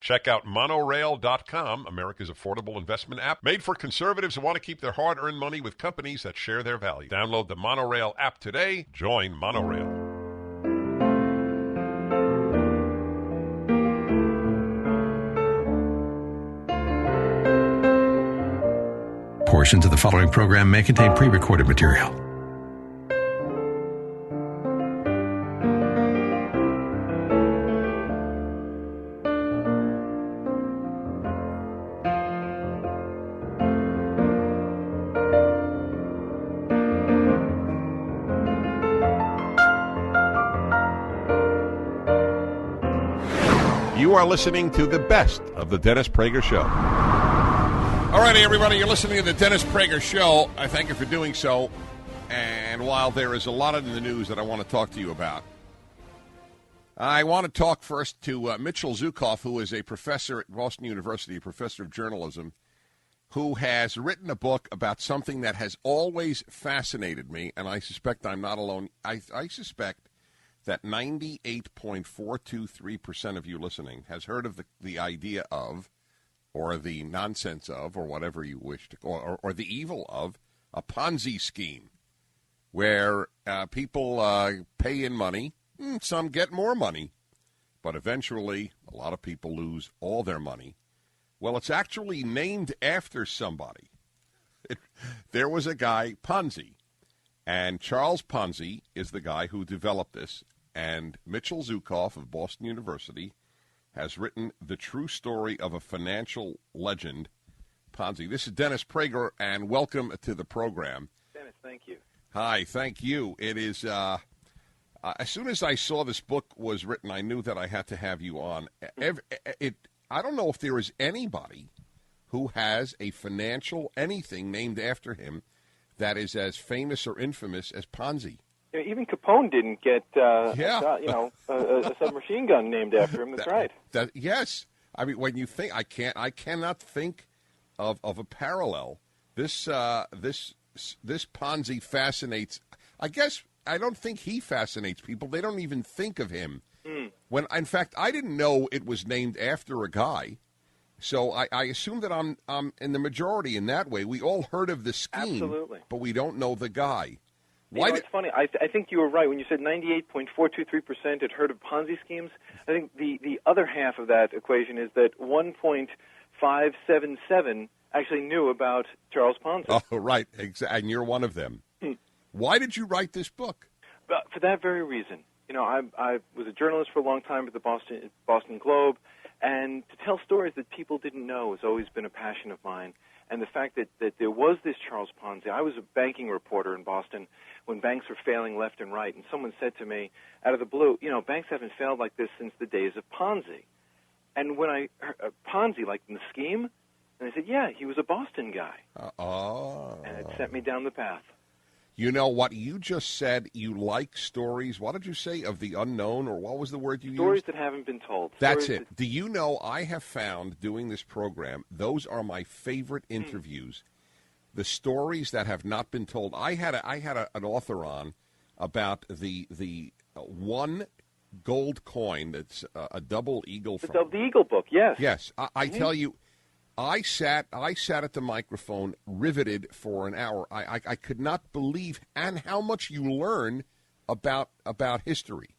Check out Monorail.com, America's affordable investment app, made for conservatives who want to keep their hard-earned money with companies that share their values. Download the Monorail app today. Join Monorail. Portions of the following program may contain pre-recorded material. You are listening to the best of the Dennis Prager Show. All righty, everybody, you're listening to the Dennis Prager Show. I thank you for doing so. And while there is a lot in the news that I want to talk to you about, I want to talk first to Mitchell Zuckoff, who is a professor at Boston University, a professor of journalism, who has written a book about something that has always fascinated me, and I suspect I'm not alone. I suspect that 98.423% of you listening has heard of the idea of, or the nonsense of, or whatever you wish to call, or the evil of, a Ponzi scheme, where people pay in money, some get more money, but eventually a lot of people lose all their money. Well, it's actually named after somebody. There was a guy, Ponzi, and Charles Ponzi is the guy who developed this, and Mitchell Zuckoff of Boston University has written The True Story of a Financial Legend, Ponzi. This is Dennis Prager, and welcome to the program. Dennis, thank you. Hi, thank you. It is, as soon as I saw this book was written, I knew that I had to have you on. I don't know if there is anybody who has a financial anything named after him that is as famous or infamous as Ponzi. Even Capone didn't get, a submachine gun named after him. That's right. Yes. I mean, when you think, I cannot think of a parallel. This Ponzi fascinates. I guess I don't think he fascinates people. They don't even think of him. When, in fact, I didn't know it was named after a guy. So I assume that I'm in the majority in that way. We all heard of the scheme, absolutely, but we don't know the guy. It's funny. I think you were right when you said 98.423% had heard of Ponzi schemes. I think the other half of that equation is that 1.577 actually knew about Charles Ponzi. Oh, right. And you're one of them. Why did you write this book? For that very reason. You know, I was a journalist for a long time at the Boston Globe, and to tell stories that people didn't know has always been a passion of mine. And the fact that there was this Charles Ponzi. I was a banking reporter in Boston when banks were failing left and right, and someone said to me out of the blue, banks haven't failed like this since the days of Ponzi. And when I heard Ponzi, like in the scheme, and I said, yeah, he was a Boston guy. And it sent me down the path. You know what you just said, you like stories, what did you say, of the unknown, or what was the word you used? Stories that haven't been told. That's it. Do you know, I have found, doing this program, those are my favorite interviews. The stories that have not been told. I had an author on about the one gold coin that's a double eagle. The Eagle book, yes. Yes, I tell you, I sat at the microphone riveted for an hour. I could not believe and how much you learn about history,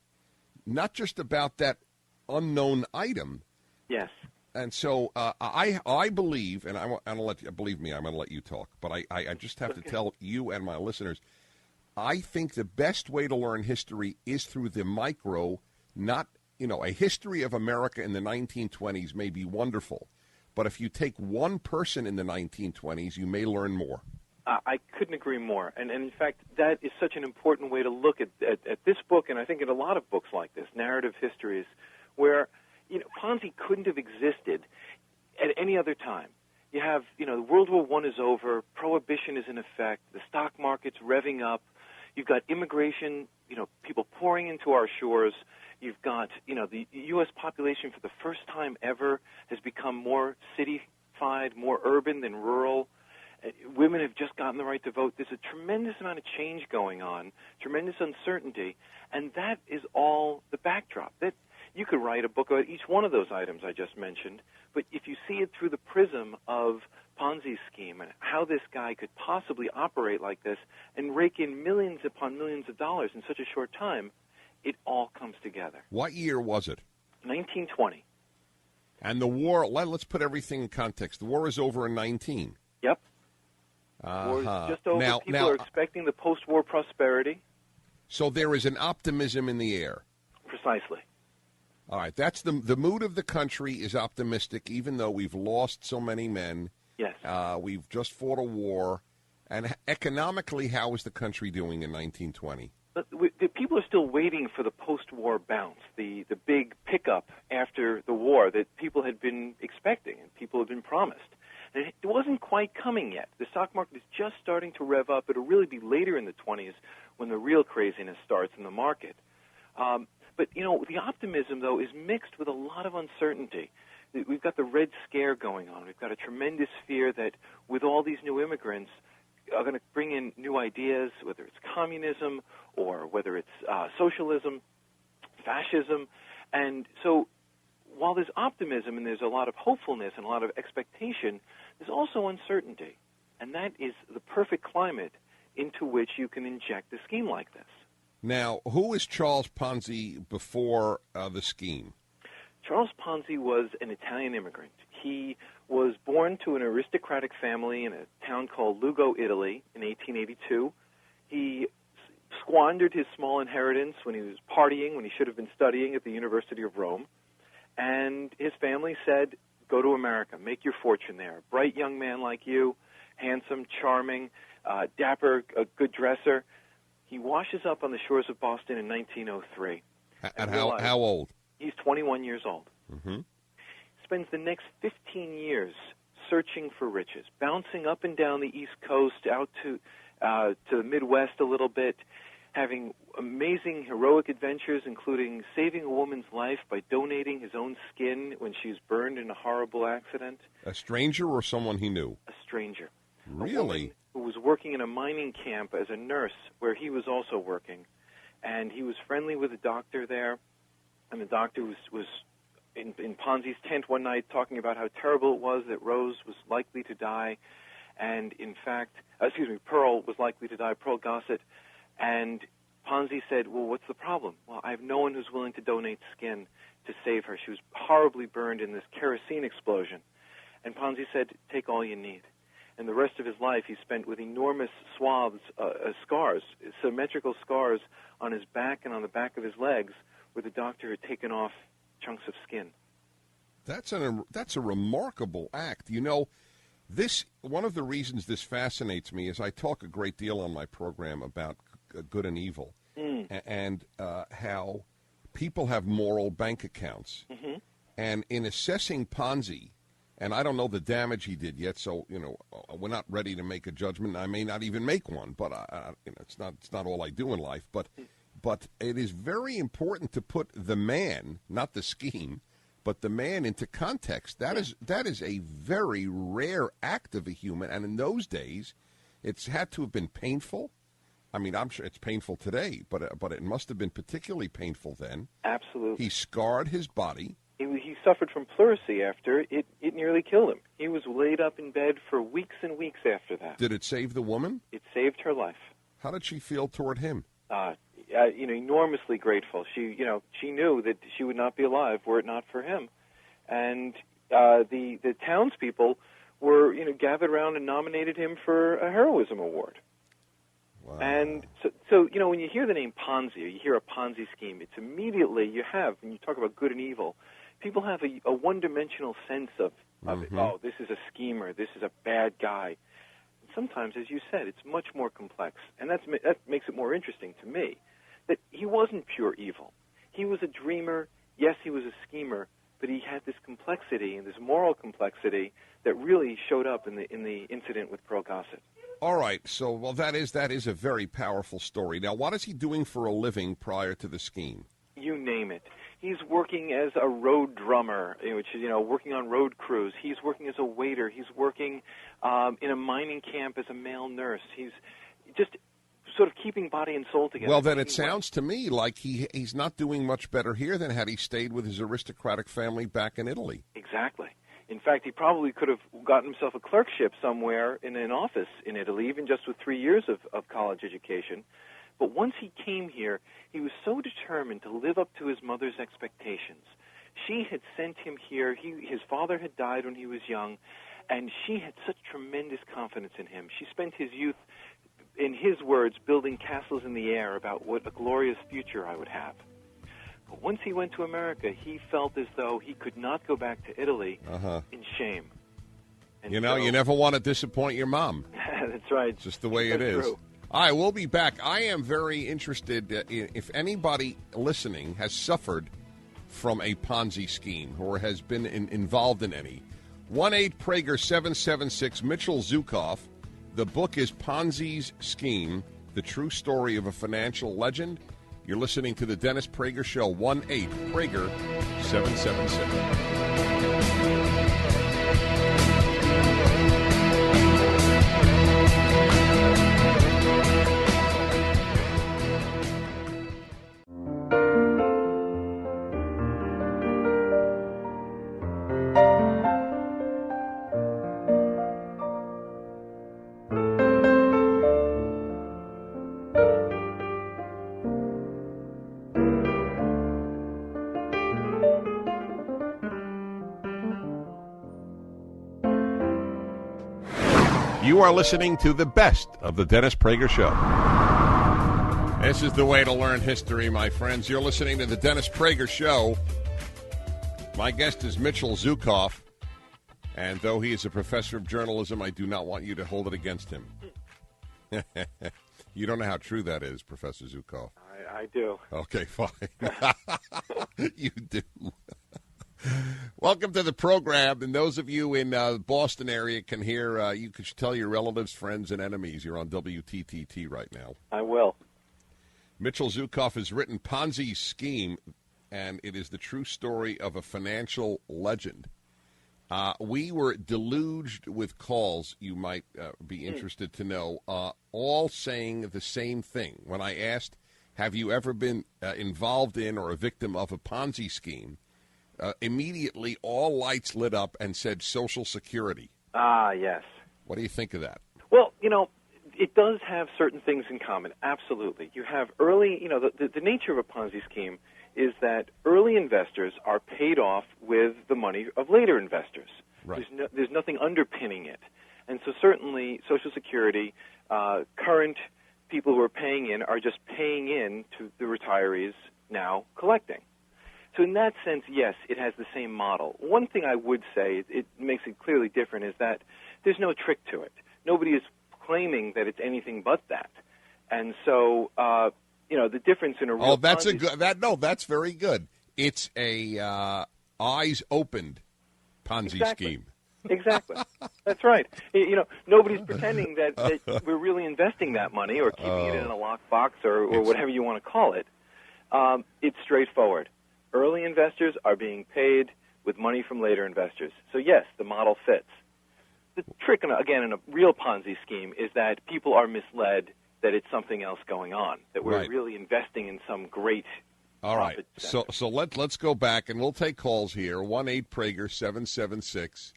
not just about that unknown item. Yes. And so I believe, and I'm going to let you believe me. I'm going to let you talk, but I just have to tell you and my listeners, I think the best way to learn history is through the micro. Not a history of America in the 1920s may be wonderful. But if you take one person in the 1920s, you may learn more. I couldn't agree more. And in fact, that is such an important way to look at this book, and I think in a lot of books like this, narrative histories, where Ponzi couldn't have existed at any other time. You have, World War I is over, Prohibition is in effect, the stock market's revving up, you've got immigration, people pouring into our shores. You've got, the U.S. population for the first time ever has become more city-fied, more urban than rural. Women have just gotten the right to vote. There's a tremendous amount of change going on, tremendous uncertainty, and that is all the backdrop. That you could write a book about each one of those items I just mentioned, but if you see it through the prism of Ponzi scheme and how this guy could possibly operate like this and rake in millions upon millions of dollars in such a short time, it all comes together. What year was it? 1920. And the war, let's put everything in context. The war is over in 19. Yep. War is just over. Now, People are expecting the post-war prosperity. So there is an optimism in the air. Precisely. All right. That's the mood of the country is optimistic, even though we've lost so many men. Yes. We've just fought a war. And economically, how is the country doing in 1920? The people are still waiting for the post-war bounce, the big pickup after the war that people had been expecting and people had been promised. And it wasn't quite coming yet. The stock market is just starting to rev up. It'll really be later in the 20s when the real craziness starts in the market. But, the optimism, though, is mixed with a lot of uncertainty. We've got the Red Scare going on. We've got a tremendous fear that with all these new immigrants are going to bring in new ideas, whether it's communism or whether it's socialism, fascism. And so while there's optimism and there's a lot of hopefulness and a lot of expectation, there's also uncertainty. And that is the perfect climate into which you can inject a scheme like this. Now, who is Charles Ponzi before the scheme? Charles Ponzi was an Italian immigrant. He was born to an aristocratic family in a town called Lugo, Italy, in 1882. He squandered his small inheritance when he was partying, when he should have been studying at the University of Rome. And his family said, go to America, make your fortune there. A bright young man like you, handsome, charming, dapper, a good dresser. He washes up on the shores of Boston in 1903. And how old? He's 21 years old. Mm-hmm. Spends the next 15 years searching for riches, bouncing up and down the East Coast, out to the Midwest a little bit, having amazing heroic adventures, including saving a woman's life by donating his own skin when she's burned in a horrible accident. A stranger or someone he knew? A stranger. Really? A woman who was working in a mining camp as a nurse where he was also working. And he was friendly with a doctor there, and the doctor was in Ponzi's tent one night talking about how terrible it was that Rose was likely to die, and in fact, Pearl was likely to die, Pearl Gossett, and Ponzi said, well, what's the problem? Well, I have no one who's willing to donate skin to save her. She was horribly burned in this kerosene explosion. And Ponzi said, take all you need. And the rest of his life he spent with enormous swaths, scars, symmetrical scars on his back and on the back of his legs where the doctor had taken off chunks of skin. That's a remarkable act. This one of the reasons this fascinates me is I talk a great deal on my program about good and evil and how people have moral bank accounts. Mm-hmm. And in assessing Ponzi, and I don't know the damage he did yet, so we're not ready to make a judgment. I may not even make one, but it's not all I do in life. But it is very important to put the man, not the scheme, but the man into context. That is a very rare act of a human, and in those days, it's had to have been painful. I mean, I'm sure it's painful today, but it must have been particularly painful then. Absolutely. He scarred his body. He suffered from pleurisy after it nearly killed him. He was laid up in bed for weeks and weeks after that. Did it save the woman? It saved her life. How did she feel toward him? Enormously grateful. She knew that she would not be alive were it not for him. And the townspeople were, gathered around and nominated him for a heroism award. Wow. And so when you hear the name Ponzi, or you hear a Ponzi scheme, it's immediately when you talk about good and evil, people have a one-dimensional sense of it. Oh, this is a schemer. This is a bad guy. Sometimes, as you said, it's much more complex, and that makes it more interesting to me, that he wasn't pure evil. He was a dreamer. Yes, he was a schemer, but he had this complexity and this moral complexity that really showed up in the incident with Pearl Gossett. All right. So, that is a very powerful story. Now, what is he doing for a living prior to the scheme? You name it. He's working as a road drummer, which is, working on road crews. He's working as a waiter. He's working in a mining camp as a male nurse. He's just sort of keeping body and soul together. Well, then it sounds to me like he's not doing much better here than had he stayed with his aristocratic family back in Italy. Exactly. In fact, he probably could have gotten himself a clerkship somewhere in an office in Italy, even just with 3 years of college education. But once he came here, he was so determined to live up to his mother's expectations. She had sent him here. His father had died when he was young, and she had such tremendous confidence in him. She spent his youth, in his words, building castles in the air about what a glorious future I would have. But once he went to America, he felt as though he could not go back to Italy in shame. And you never want to disappoint your mom. That's right. It's just the way it is. True. All right, we'll be back. I am very interested if anybody listening has suffered from a Ponzi scheme or has been involved in any. 1-8-Prager-776, Mitchell Zuckoff. The book is Ponzi's Scheme, The True Story of a Financial Legend. You're listening to the Dennis Prager Show, 1-8-Prager-776. You are listening to the best of the Dennis Prager Show. This is the way to learn history, my friends. You're listening to the Dennis Prager Show. My guest is Mitchell Zuckoff, and though he is a professor of journalism, I do not want you to hold it against him. You don't know how true that is, Professor Zuckoff. I do. Okay, fine. You do. Welcome to the program, and those of you in the Boston area can hear, you can tell your relatives, friends, and enemies. You're on WTTT right now. I will. Mitchell Zuckoff has written Ponzi's Scheme, and it is the true story of a financial legend. We were deluged with calls, you might be interested to know, all saying the same thing. When I asked, have you ever been involved in or a victim of a Ponzi scheme, immediately all lights lit up and said Social Security. Ah, yes. What do you think of that? Well, it does have certain things in common, absolutely. You have early, the nature of a Ponzi scheme is that early investors are paid off with the money of later investors. Right. There's nothing underpinning it. And so certainly Social Security, current people who are paying in are just paying in to the retirees now collecting. So in that sense, yes, it has the same model. One thing I would say, it makes it clearly different, is that there's no trick to it. Nobody is claiming that it's anything but that. And so, the difference in a real that's that's very good. It's a eyes opened Ponzi scheme. Exactly. That's right. Nobody's pretending that we're really investing that money or keeping it in a lockbox or whatever you want to call it. It's straightforward. Early investors are being paid with money from later investors. So, yes, the model fits. The trick, again, in a real Ponzi scheme is that people are misled that it's something else going on, that we're really investing in some great All right. So let's go back, and we'll take calls here, 1-8-Prager-776.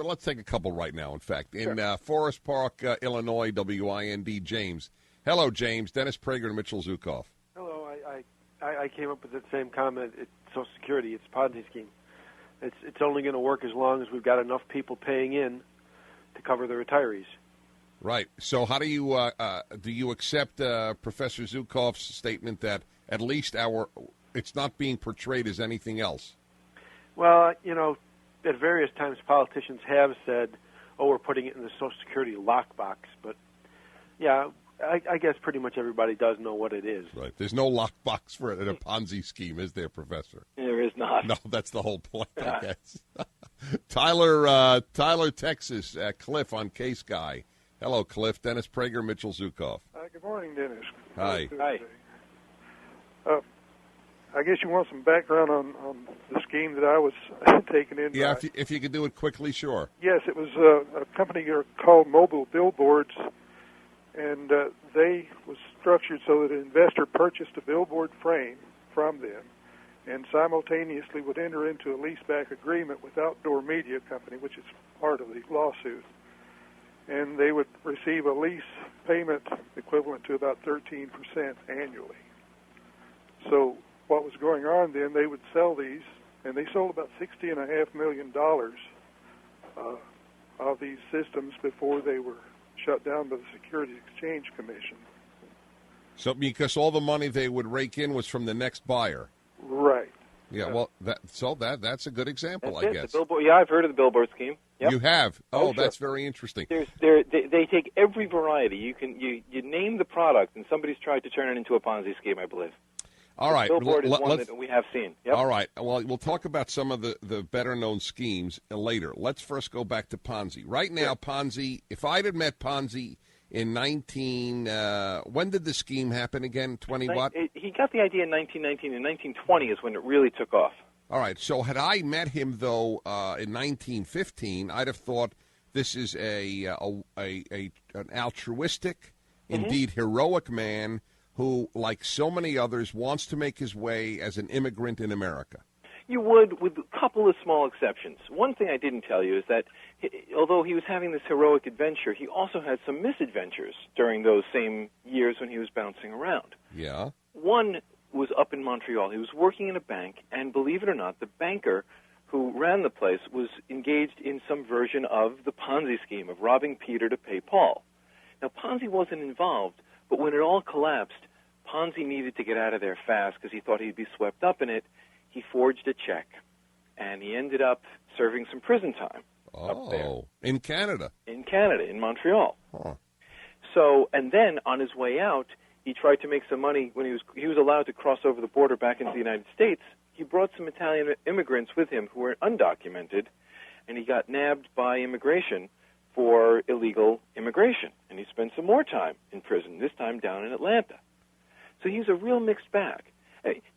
Let's take a couple right now, in fact. In Forest Park, Illinois, WIND, James. Hello, James. Dennis Prager and Mitchell Zuckoff. Hello. I came up with the same comment. It's Social Security. It's a Ponzi scheme. It's only going to work as long as we've got enough people paying in to cover the retirees. Right. So how do you accept Professor Zuckoff's statement that at least it's not being portrayed as anything else? Well, at various times politicians have said, we're putting it in the Social Security lockbox. But, yeah, I guess pretty much everybody does know what it is. Right. There's no lockbox for it in a Ponzi scheme, is there, Professor? There is not. No, that's the whole point, I guess. Tyler, Texas, Cliff on Case Guy. Hello, Cliff. Dennis Prager, Mitchell Zuckoff. Good morning, Dennis. Hi. Hi. I guess you want some background on the scheme that I was taken in. Yeah, if you could do it quickly, sure. Yes, it was a company called Mobile Billboards, And they was structured so that an investor purchased a billboard frame from them and simultaneously would enter into a leaseback agreement with Outdoor Media Company, which is part of the lawsuit. And they would receive a lease payment equivalent to about 13% annually. So what was going on then, they would sell these, and they sold about $60.5 million of these systems before they were shut down by the Securities Exchange Commission. So because all the money they would rake in was from the next buyer. Right. Yeah, well, that's a good example, That's I it, guess. The billboard, yeah, I've heard of the billboard scheme. Yep. You have? Oh, sure. That's very interesting. They take every variety. You name the product, and somebody's tried to turn it into a Ponzi scheme, I believe. All right. The billboard is one that we have seen. Yep. All right. Well, we'll talk about some of the better-known schemes later. Let's first go back to Ponzi. Right now, Ponzi, if I'd have met Ponzi in when did the scheme happen again? 20 what? He got the idea in 1919, and 1920 is when it really took off. All right. So had I met him, though, in 1915, I'd have thought this is an altruistic, indeed heroic man who, like so many others, wants to make his way as an immigrant in America. You would, with a couple of small exceptions. One thing I didn't tell you is that although he was having this heroic adventure, he also had some misadventures during those same years when he was bouncing around. Yeah. One was up in Montreal. He was working in a bank, and believe it or not, the banker who ran the place was engaged in some version of the Ponzi scheme of robbing Peter to pay Paul. Now, Ponzi wasn't involved, but when it all collapsed, Ponzi needed to get out of there fast because he thought he'd be swept up in it. He forged a check, and he ended up serving some prison time up there. In Canada? In Canada, in Montreal. Huh. So, and then on his way out, he tried to make some money when he was allowed to cross over the border back into the United States. He brought some Italian immigrants with him who were undocumented, and he got nabbed by immigration for illegal immigration. And he spent some more time in prison, this time down in Atlanta. So he's a real mixed bag.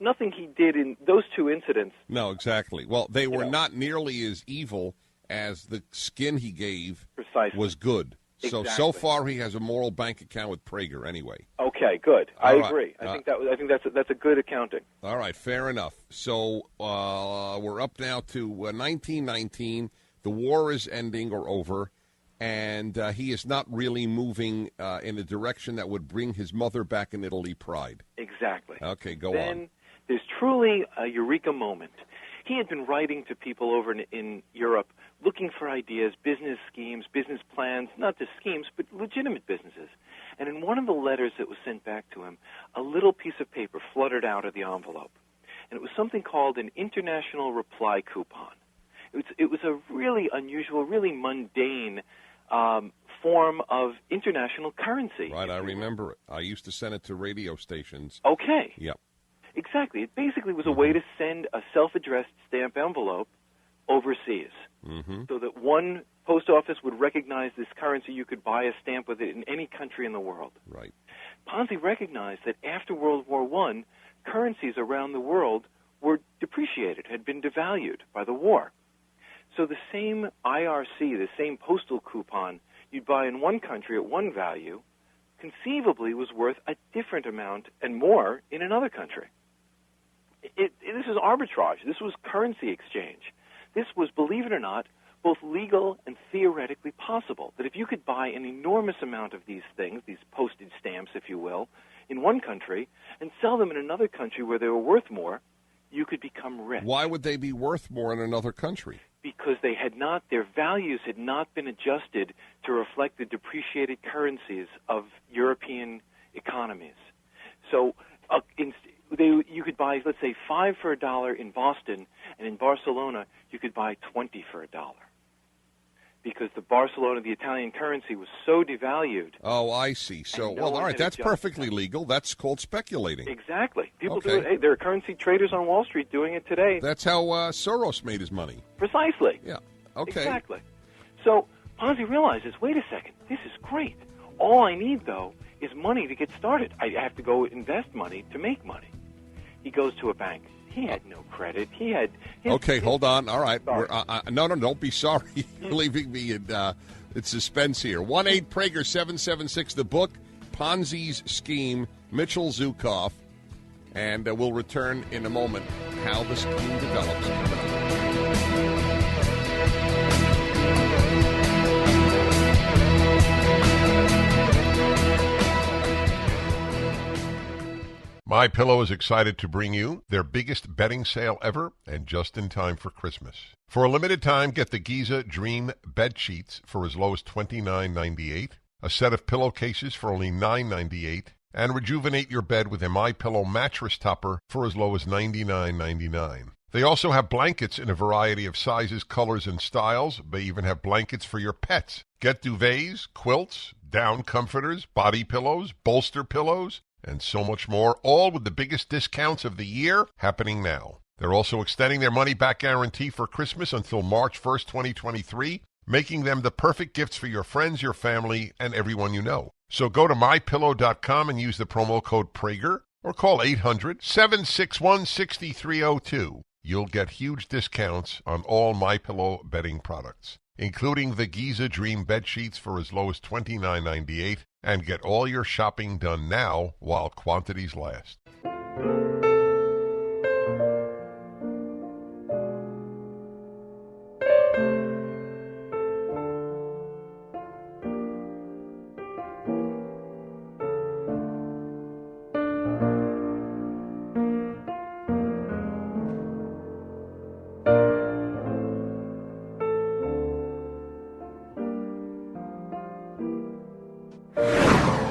Nothing he did in those two incidents. No, exactly. Well, they were not nearly as evil as the skin he gave was good. Exactly. So far he has a moral bank account with Prager anyway. Okay, good. I right. agree. I think that's a good accounting. All right, fair enough. So we're up now to 1919. The war is ending or over, and he is not really moving in a direction that would bring his mother back in Italy pride. Exactly. Okay, go on. Then there's truly a eureka moment. He had been writing to people over in Europe looking for ideas, business schemes, business plans, not just schemes, but legitimate businesses. And in one of the letters that was sent back to him, a little piece of paper fluttered out of the envelope. And it was something called an international reply coupon. It was a really unusual, really mundane form of international currency. Right, I remember it. I used to send it to radio stations. Okay. Yep. Exactly. It basically was a way to send a self-addressed stamp envelope overseas so that one post office would recognize this currency. You could buy a stamp with it in any country in the world. Right. Ponzi recognized that after World War I, currencies around the world were depreciated, had been devalued by the war. So the same IRC, the same postal coupon you'd buy in one country at one value, conceivably was worth a different amount and more in another country. This is arbitrage. This was currency exchange. This was, believe it or not, both legal and theoretically possible, that if you could buy an enormous amount of these things, these postage stamps, if you will, in one country and sell them in another country where they were worth more, you could become rich. Why would they be worth more in another country? Because their values had not been adjusted to reflect the depreciated currencies of European economies. So you could buy, let's say, 5 for $1 in Boston, and in Barcelona you could buy 20 for $1. Because the Italian currency was so devalued. Oh, I see. So, well, all right, that's perfectly legal. That's called speculating. Exactly. People do it. Hey, there are currency traders on Wall Street doing it today. That's how Soros made his money. Precisely. Yeah. Okay. Exactly. So Ponzi realizes, wait a second, this is great. All I need, though, is money to get started. I have to go invest money to make money. He goes to a bank. He had no credit. He had... Hold on. All right. No, don't be sorry. You're leaving me in suspense here. 1-8-PRAGER-776, the book. Ponzi's scheme, Mitchell Zuckoff, and we'll return in a moment how the scheme develops. MyPillow is excited to bring you their biggest bedding sale ever, and just in time for Christmas. For a limited time, get the Giza Dream bed sheets for as low as $29.98, a set of pillowcases for only $9.98, and rejuvenate your bed with a MyPillow mattress topper for as low as $99.99. They also have blankets in a variety of sizes, colors, and styles. They even have blankets for your pets. Get duvets, quilts, down comforters, body pillows, bolster pillows, and so much more, all with the biggest discounts of the year happening now. They're also extending their money-back guarantee for Christmas until March 1st, 2023, making them the perfect gifts for your friends, your family, and everyone you know. So go to MyPillow.com and use the promo code Prager, or call 800-761-6302. You'll get huge discounts on all MyPillow bedding products, including the Giza Dream bed sheets for as low as $29.98, and get all your shopping done now while quantities last.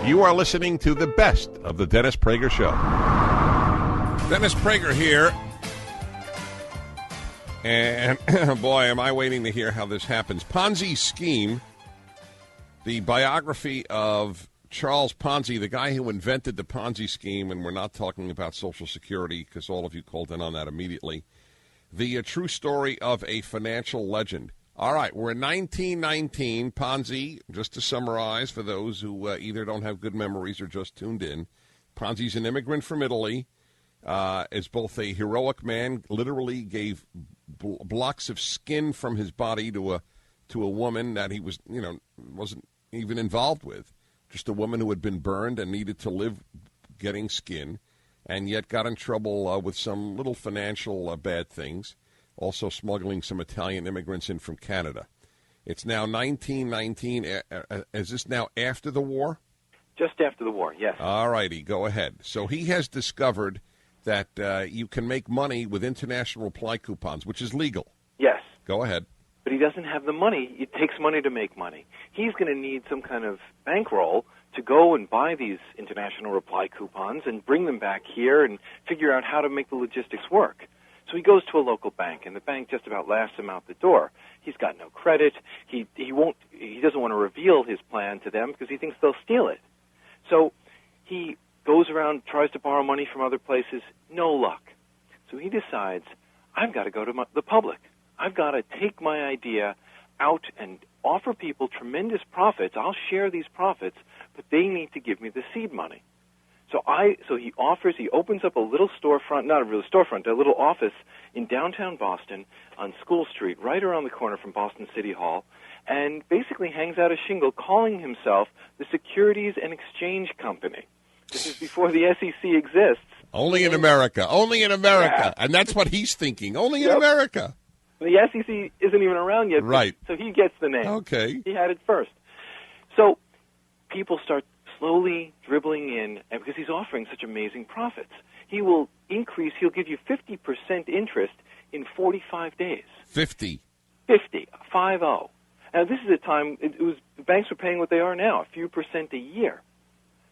You are listening to the best of the Dennis Prager Show. Dennis Prager here. And, boy, am I waiting to hear how this happens. Ponzi scheme, the biography of Charles Ponzi, the guy who invented the Ponzi scheme, and we're not talking about Social Security because all of you called in on that immediately. The true story of a financial legend. All right, we're in 1919. Ponzi, just to summarize for those who either don't have good memories or just tuned in, Ponzi's an immigrant from Italy, is both a heroic man, literally gave blocks of skin from his body to a woman that he wasn't even involved with, just a woman who had been burned and needed to live getting skin, and yet got in trouble with some little financial bad things. Also smuggling some Italian immigrants in from Canada. It's now 1919. Is this now after the war? Just after the war, yes. All righty, go ahead. So he has discovered that you can make money with international reply coupons, which is legal. Yes. Go ahead. But he doesn't have the money. It takes money to make money. He's going to need some kind of bankroll to go and buy these international reply coupons and bring them back here and figure out how to make the logistics work. So he goes to a local bank, and the bank just about laughs him out the door. He's got no credit. He doesn't want to reveal his plan to them because he thinks they'll steal it. So he goes around, tries to borrow money from other places. No luck. So he decides, I've got to go to the public. I've got to take my idea out and offer people tremendous profits. I'll share these profits, but they need to give me the seed money. So he opens up a little storefront, not a real storefront, a little office in downtown Boston on School Street, right around the corner from Boston City Hall, and basically hangs out a shingle calling himself the Securities and Exchange Company. This is before the SEC exists. Only in America. Only in America. Yeah. And that's what he's thinking. Only in America. The SEC isn't even around yet. Right. So he gets the name. Okay. He had it first. So people start slowly dribbling in, and because he's offering such amazing profits. He'll give you 50% interest in 45 days. 50. 50. Now, this is a time, the banks were paying what they are now, a few percent a year.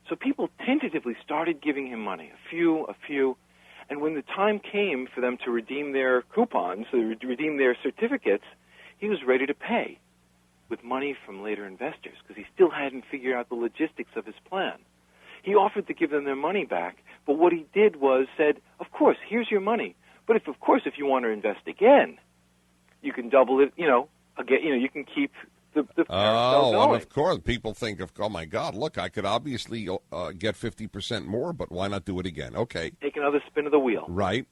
So people tentatively started giving him money, a few, and when the time came for them to redeem their coupons, to redeem their certificates, he was ready to pay with money from later investors because he still hadn't figured out the logistics of his plan. He offered to give them their money back, but what he did was said, of course, here's your money, but if you want to invest again, you can double it, you can keep the Oh, well, of course. People think, oh, my God, look, I could obviously get 50% more, but why not do it again? Okay. Take another spin of the wheel. Right.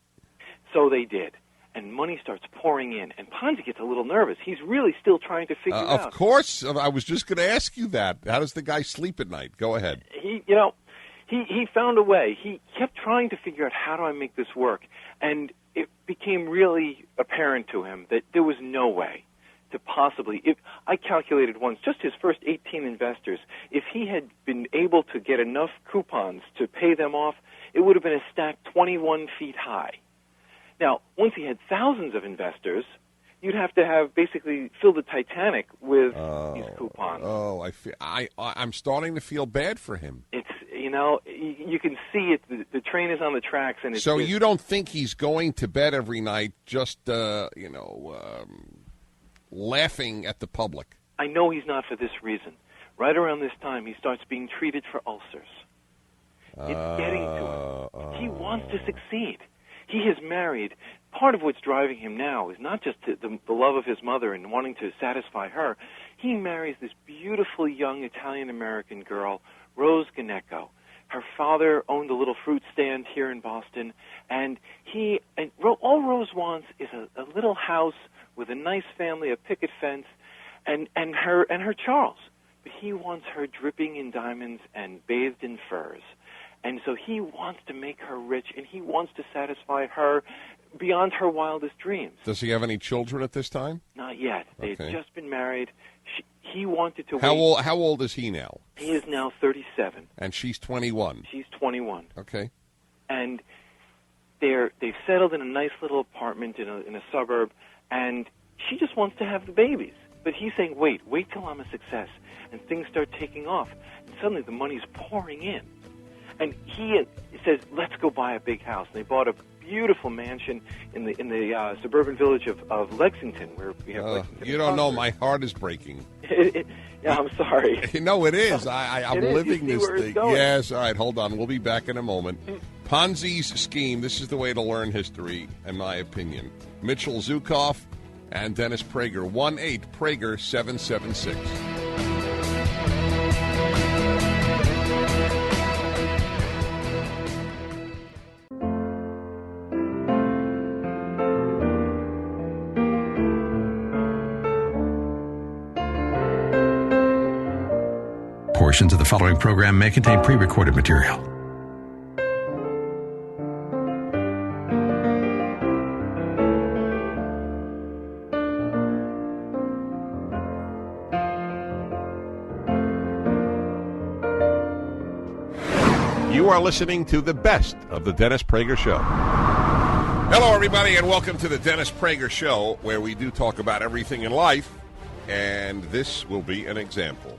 So they did. and money starts pouring in. And Ponzi gets a little nervous. He's really still trying to figure it out. Of course. I was just going to ask you that. How does the guy sleep at night? Go ahead. He found a way. He kept trying to figure out, how do I make this work? And it became really apparent to him that there was no way to possibly, I calculated once, just his first 18 investors, if he had been able to get enough coupons to pay them off, it would have been a stack 21 feet high. Now, once he had thousands of investors, you'd have to have basically fill the Titanic with these coupons. Oh, I'm starting to feel bad for him. It's, you can see it. The train is on the tracks, and so you don't think he's going to bed every night just, laughing at the public? I know he's not for this reason. Right around this time, he starts being treated for ulcers. It's getting to him. He wants to succeed. He has married. Part of what's driving him now is not just the love of his mother and wanting to satisfy her. He marries this beautiful young Italian-American girl, Rose Gnecco. Her father owned a little fruit stand here in Boston, and all Rose wants is a little house with a nice family, a picket fence, and her Charles. But he wants her dripping in diamonds and bathed in furs. And so he wants to make her rich, and he wants to satisfy her beyond her wildest dreams. Does he have any children at this time? Not yet. They've Okay. just been married. He wanted to How wait. How old is he now? He is now 37. And she's 21. She's 21. Okay. And they've settled in a nice little apartment in a suburb, and she just wants to have the babies. But he's saying, wait till I'm a success. And things start taking off. And suddenly the money's pouring in. And he says, let's go buy a big house. And they bought a beautiful mansion in the suburban village of Lexington, where we have Lexington. You don't know, my heart is breaking. Yeah, I'm sorry. No, it is. I'm living You see this where it's thing. going. Yes, all right, hold on. We'll be back in a moment. Ponzi's scheme, this is the way to learn history, in my opinion. Mitchell Zuckoff and Dennis Prager, 1-8-PRAGER-776. Portions of the following program may contain pre-recorded material. You are listening to the best of the Dennis Prager Show. Hello, everybody, and welcome to the Dennis Prager Show, where we do talk about everything in life, and this will be an example.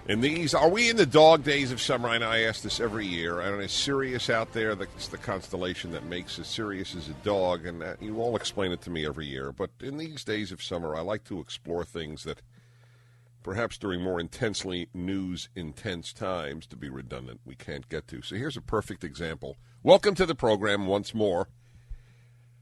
Are we in the dog days of summer? I know I ask this every year. I don't know, is Sirius out there? It's the constellation that makes us. Sirius is a dog, and you all explain it to me every year. But in these days of summer, I like to explore things that perhaps during more intensely news-intense times, to be redundant, we can't get to. So here's a perfect example. Welcome to the program once more.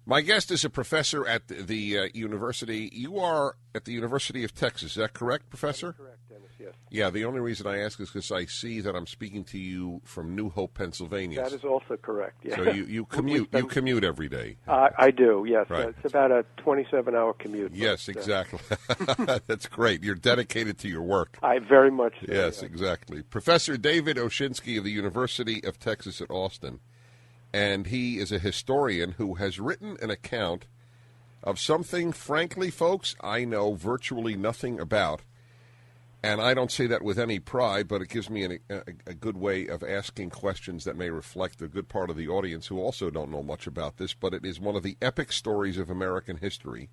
My guest is a professor at the university. You are at the University of Texas. Is that correct, Professor? That is correct, Dennis, yes. Yeah, the only reason I ask is because I see that I'm speaking to you from New Hope, Pennsylvania. That is also correct, yes. So you commute every day. I do, yes. Right. It's about a 27-hour commute. Yes, but, exactly. That's great. You're dedicated to your work. I very much so. Yes, exactly. Professor David Oshinksy of the University of Texas at Austin. And he is a historian who has written an account of something, frankly, folks, I know virtually nothing about. And I don't say that with any pride, but it gives me a good way of asking questions that may reflect a good part of the audience who also don't know much about this. But it is one of the epic stories of American history,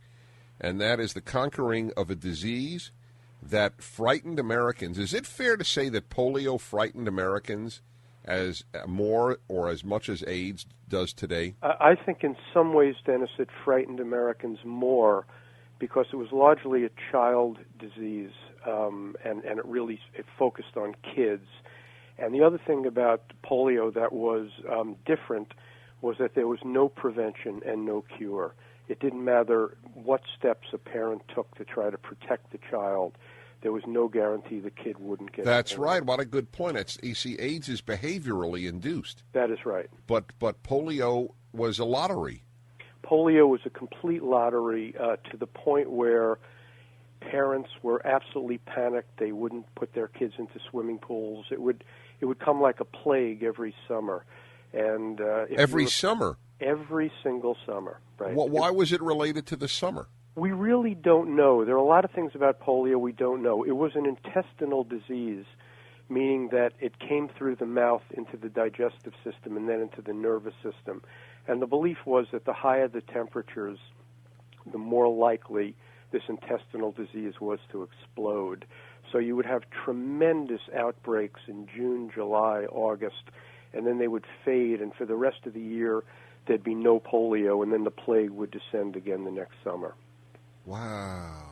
and that is the conquering of a disease that frightened Americans. Is it fair to say that polio frightened Americans as more or as much as AIDS does today? I think in some ways, Dennis, it frightened Americans more because it was largely a child disease, and it focused on kids. And the other thing about polio that was different was that there was no prevention and no cure. It didn't matter what steps a parent took to try to protect the child. There was no guarantee the kid wouldn't get it. That's right. What a good point. You see, AIDS is behaviorally induced. That is right. But polio was a lottery. Polio was a complete lottery to the point where parents were absolutely panicked. They wouldn't put their kids into swimming pools. It would come like a plague every summer. And every summer? Every single summer, right. Why was it related to the summer? We really don't know. There are a lot of things about polio we don't know. It was an intestinal disease, meaning that it came through the mouth into the digestive system and then into the nervous system. And the belief was that the higher the temperatures, the more likely this intestinal disease was to explode. So you would have tremendous outbreaks in June, July, August, and then they would fade, and for the rest of the year there'd be no polio, and then the plague would descend again the next summer. Wow.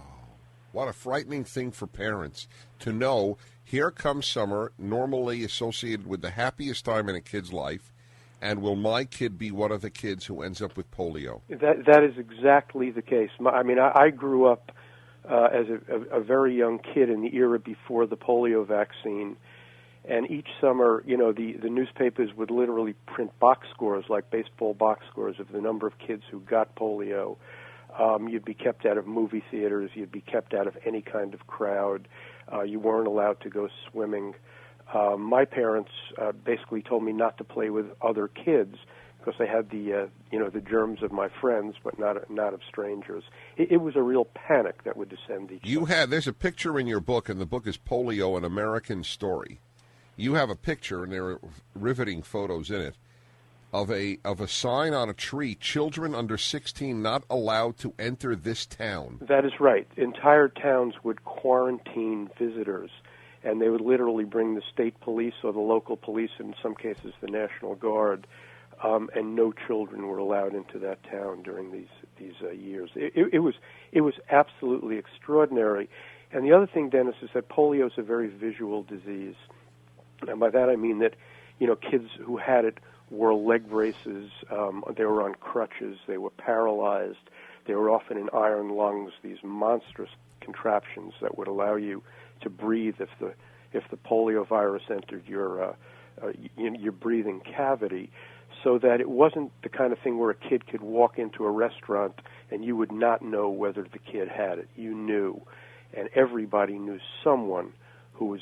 What a frightening thing for parents to know. Here comes summer, normally associated with the happiest time in a kid's life, and will my kid be one of the kids who ends up with polio? That is exactly the case. I grew up as a very young kid in the era before the polio vaccine, and each summer, the newspapers would literally print box scores, like baseball box scores, of the number of kids who got polio. You'd be kept out of movie theaters. You'd be kept out of any kind of crowd. You weren't allowed to go swimming. My parents basically told me not to play with other kids because they had the germs of my friends, but not of strangers. It was a real panic that would descend each summer. There's a picture in your book, and the book is Polio, An American Story. You have a picture, and there are riveting photos in it, of a sign on a tree, children under 16 not allowed to enter this town. That is right. Entire towns would quarantine visitors, and they would literally bring the state police or the local police, in some cases the National Guard, and no children were allowed into that town during these years. It was absolutely extraordinary. And the other thing, Dennis, is that polio is a very visual disease. And by that I mean that, kids who had it wore leg braces, they were on crutches, they were paralyzed, they were often in iron lungs, these monstrous contraptions that would allow you to breathe if the polio virus entered your breathing cavity, so that it wasn't the kind of thing where a kid could walk into a restaurant and you would not know whether the kid had it. You knew, and everybody knew someone who was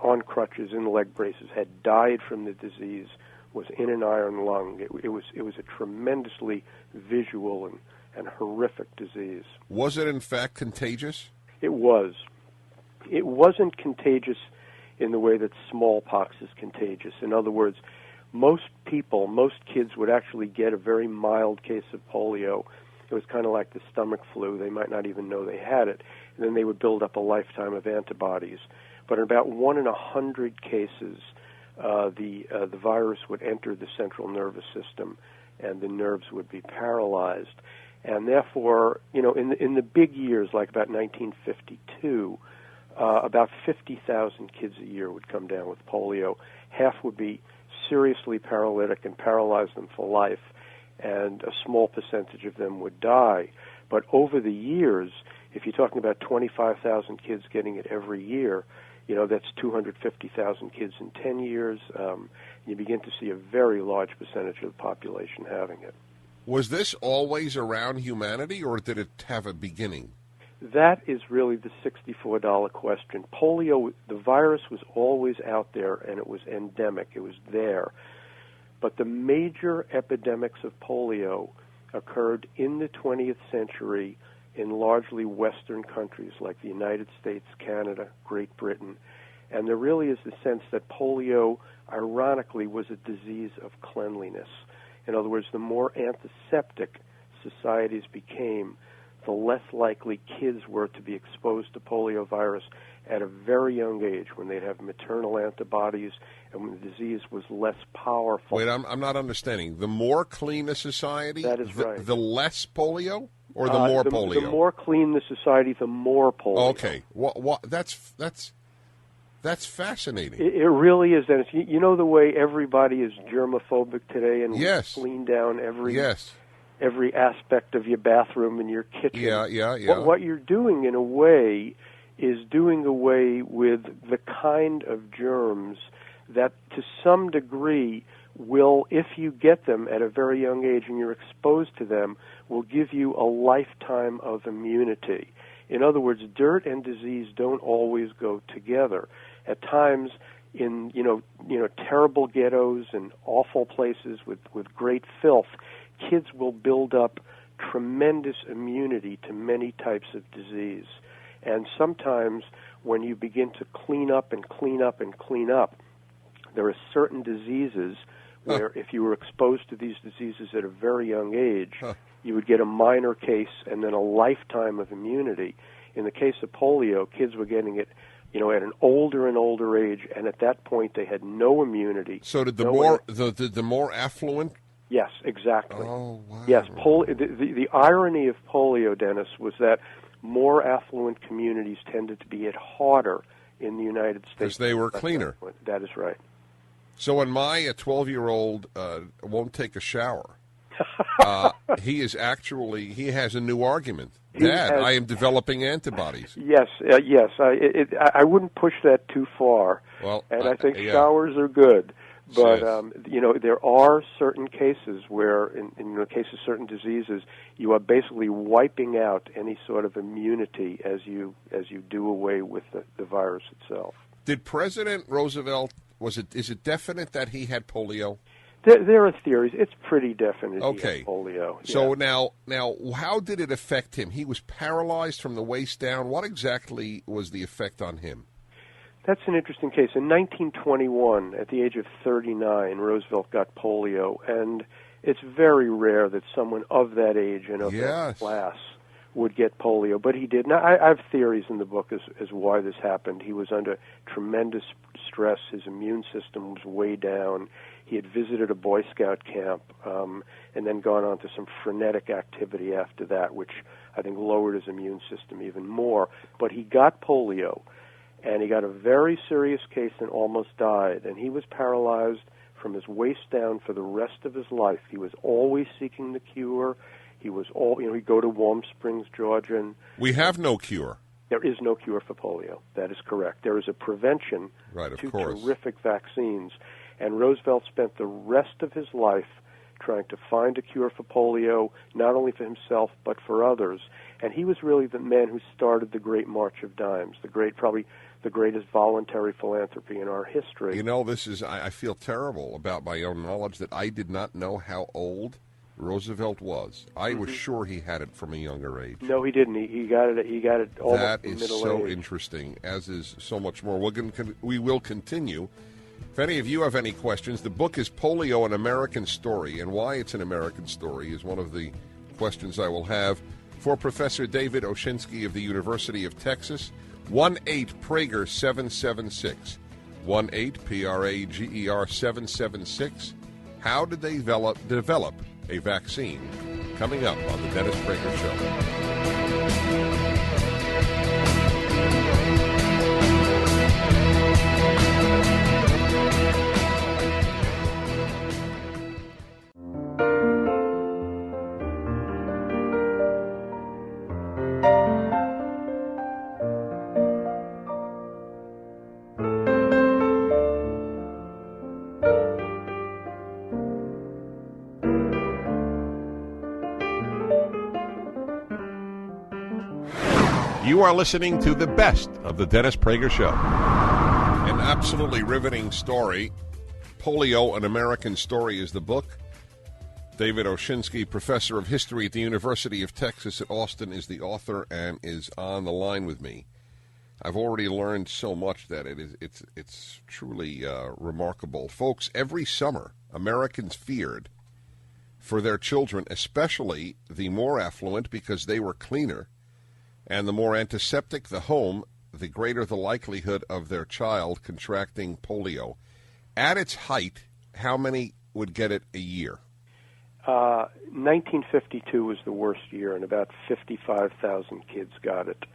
on crutches, in leg braces, had died from the disease, was in an iron lung. It was a tremendously visual and horrific disease. Was it in fact contagious? It was. It wasn't contagious in the way that smallpox is contagious. In other words, most kids would actually get a very mild case of polio. It was kind of like the stomach flu. They might not even know they had it, and then they would build up a lifetime of antibodies. But in about 1 in 100 cases, the virus would enter the central nervous system, and the nerves would be paralyzed. And therefore, in the big years, like about 1952, about 50,000 kids a year would come down with polio. Half would be seriously paralytic and paralyze them for life, and a small percentage of them would die. But over the years, if you're talking about 25,000 kids getting it every year, that's 250,000 kids in 10 years. You begin to see a very large percentage of the population having it. Was this always around humanity, or did it have a beginning? That is really the $64 question. Polio, the virus was always out there, and it was endemic. It was there. But the major epidemics of polio occurred in the 20th century in largely Western countries like the United States, Canada, Great Britain. And there really is the sense that polio, ironically, was a disease of cleanliness. In other words, the more antiseptic societies became, the less likely kids were to be exposed to poliovirus at a very young age, when they'd have maternal antibodies and when the disease was less powerful. Wait, I'm not understanding. The more clean a society, that is right. The less polio, or the more polio? The more clean the society, the more polio. Okay, that's fascinating. It really is, Dennis. You know the way everybody is germophobic today, and yes. clean down every yes. every aspect of your bathroom and your kitchen. Yeah. What you're doing, in a way, is doing away with the kind of germs that, to some degree, will, if you get them at a very young age and you're exposed to them, will give you a lifetime of immunity. In other words, dirt and disease don't always go together. At times, in terrible ghettos and awful places with great filth, kids will build up tremendous immunity to many types of disease. And sometimes when you begin to clean up and clean up and clean up, there are certain diseases where if you were exposed to these diseases at a very young age, you would get a minor case and then a lifetime of immunity. In the case of polio, kids were getting it, at an older and older age, and at that point they had no immunity. So did the more affluent? Yes, exactly. Oh, wow. Yes, the irony of polio, Dennis, was that more affluent communities tended to be hit harder in the United States. Because they were cleaner. That is right. So when my 12-year-old won't take a shower, he has a new argument. Dad, I am developing antibodies. Yes, yes. I wouldn't push that too far. Well, and I think showers are good. But, there are certain cases where, in the case of certain diseases, you are basically wiping out any sort of immunity as you do away with the virus itself. Did President Roosevelt, is it definite that he had polio? There are theories. It's pretty definite he had polio. So now, how did it affect him? He was paralyzed from the waist down. What exactly was the effect on him? That's an interesting case. In 1921, at the age of 39, Roosevelt got polio, and it's very rare that someone of that age and of that class would get polio, but he did. Now, I have theories in the book as why this happened. He was under tremendous stress. His immune system was way down. He had visited a Boy Scout camp and then gone on to some frenetic activity after that, which I think lowered his immune system even more. But he got polio, and he got a very serious case and almost died. And he was paralyzed from his waist down for the rest of his life. He was always seeking the cure. He was he'd go to Warm Springs, Georgia. And we have no cure. There is no cure for polio. That is correct. There is a prevention to terrific vaccines. And Roosevelt spent the rest of his life trying to find a cure for polio, not only for himself but for others. And he was really the man who started the Great March of Dimes, probably the greatest voluntary philanthropy in our history. I feel terrible about my own knowledge that I did not know how old Roosevelt was. I was sure he had it from a younger age. No, he didn't. He got it almost that in is middle so age. Interesting, as is so much more. We will continue. If any of you have any questions, the book is Polio, An American Story, and why it's an American story is one of the questions I will have for Professor David Oshinksy of the University of Texas. 1-8-PRAGER-776. 1-8-PRAGER-776. How did they develop a vaccine? Coming up on the Dennis Prager Show. You are listening to the best of the Dennis Prager Show. An absolutely riveting story. Polio, An American Story is the book. David Oshinksy, professor of history at the University of Texas at Austin, is the author and is on the line with me. I've already learned so much that it's truly remarkable. Folks, every summer, Americans feared for their children, especially the more affluent, because they were cleaner. And the more antiseptic the home, the greater the likelihood of their child contracting polio. At its height, how many would get it a year? 1952 was the worst year, and about 55,000 kids got it,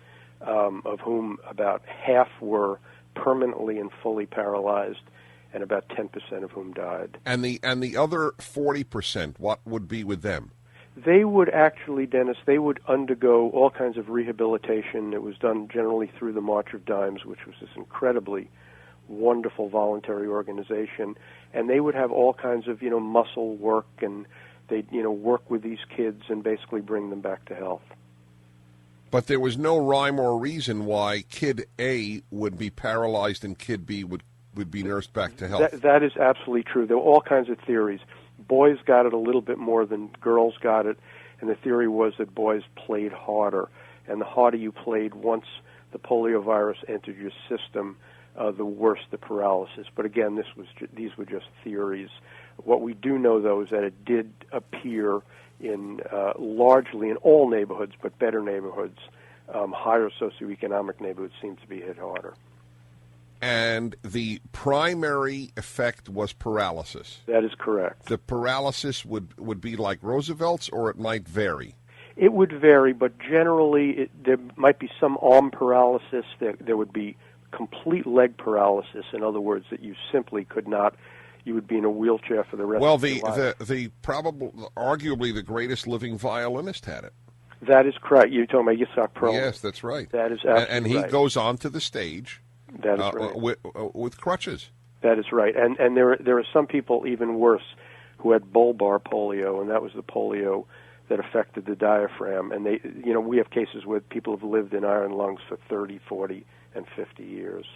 of whom about half were permanently and fully paralyzed, and about 10% of whom died. And the other 40%, what would be with them? They would actually, Dennis, undergo all kinds of rehabilitation. It was done generally through the March of Dimes, which was this incredibly wonderful voluntary organization, and they would have all kinds of, muscle work, and they'd, work with these kids and basically bring them back to health. But there was no rhyme or reason why Kid A would be paralyzed and Kid B would be nursed back to health. That is absolutely true. There were all kinds of theories. Boys got it a little bit more than girls got it, and the theory was that boys played harder, and the harder you played once the polio virus entered your system, the worse the paralysis. But again, these were just theories. What we do know, though, is that it did appear in largely in all neighborhoods, but better neighborhoods, higher socioeconomic neighborhoods seem to be hit harder. And the primary effect was paralysis. That is correct. The paralysis would be like Roosevelt's, or it might vary? It would vary, but generally there might be some arm paralysis. There would be complete leg paralysis. In other words, that you simply could not. You would be in a wheelchair for the rest of your life. Arguably the greatest living violinist had it. That is correct. You're talking about Yitzhak Perlman. Yes, that's right. That is absolutely right. And he goes onto the stage. That is right. With crutches. That is right. And there are some people even worse who had bulbar polio, and that was the polio that affected the diaphragm. And we have cases where people have lived in iron lungs for 30, 40, and 50 years.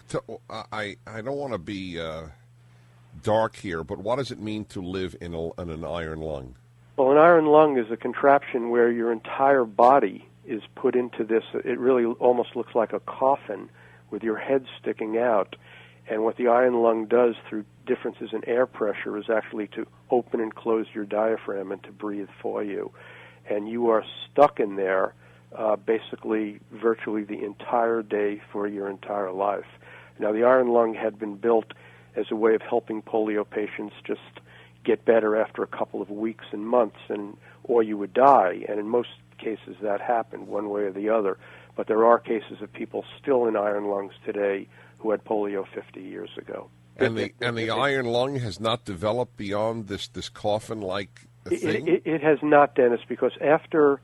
So, I don't want to be dark here, but what does it mean to live in an iron lung? Well, an iron lung is a contraption where your entire body is put into this. It really almost looks like a coffin with your head sticking out. And what the iron lung does through differences in air pressure is actually to open and close your diaphragm and to breathe for you. And you are stuck in there basically virtually the entire day for your entire life. Now, the iron lung had been built as a way of helping polio patients just get better after a couple of weeks and months, or you would die. And in most cases that happened one way or the other. But there are cases of people still in iron lungs today who had polio 50 years ago. And the iron lung has not developed beyond this coffin-like thing? It has not, Dennis, because after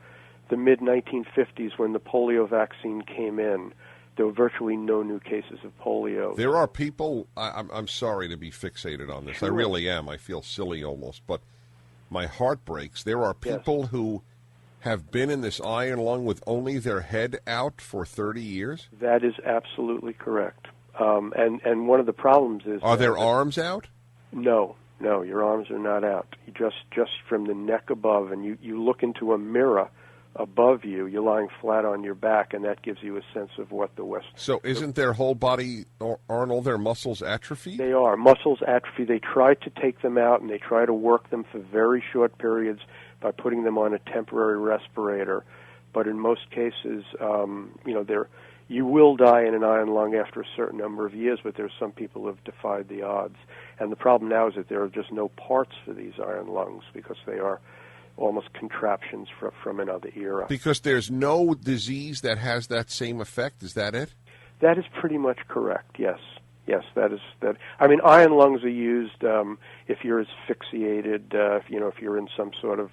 the mid-1950s, when the polio vaccine came in, there were virtually no new cases of polio. There are people, I'm sorry to be fixated on this. Sure. I really am. I feel silly almost. But my heart breaks. There are people who have been in this iron lung with only their head out for 30 years? That is absolutely correct. And one of the problems is... Are their arms out? No, your arms are not out. You just from the neck above, and you look into a mirror above you, you're lying flat on your back, and that gives you a sense of what the West... So isn't their whole body, aren't all their muscles atrophied? They are. Muscles atrophy. They try to take them out, and they try to work them for very short periods by putting them on a temporary respirator. But in most cases, you will die in an iron lung after a certain number of years, but there's some people who have defied the odds. And the problem now is that there are just no parts for these iron lungs because they are almost contraptions from another era. Because there's no disease that has that same effect, is that it? That is pretty much correct, yes. Yes, that is that. I mean, iron lungs are used if you're asphyxiated, if you're in some sort of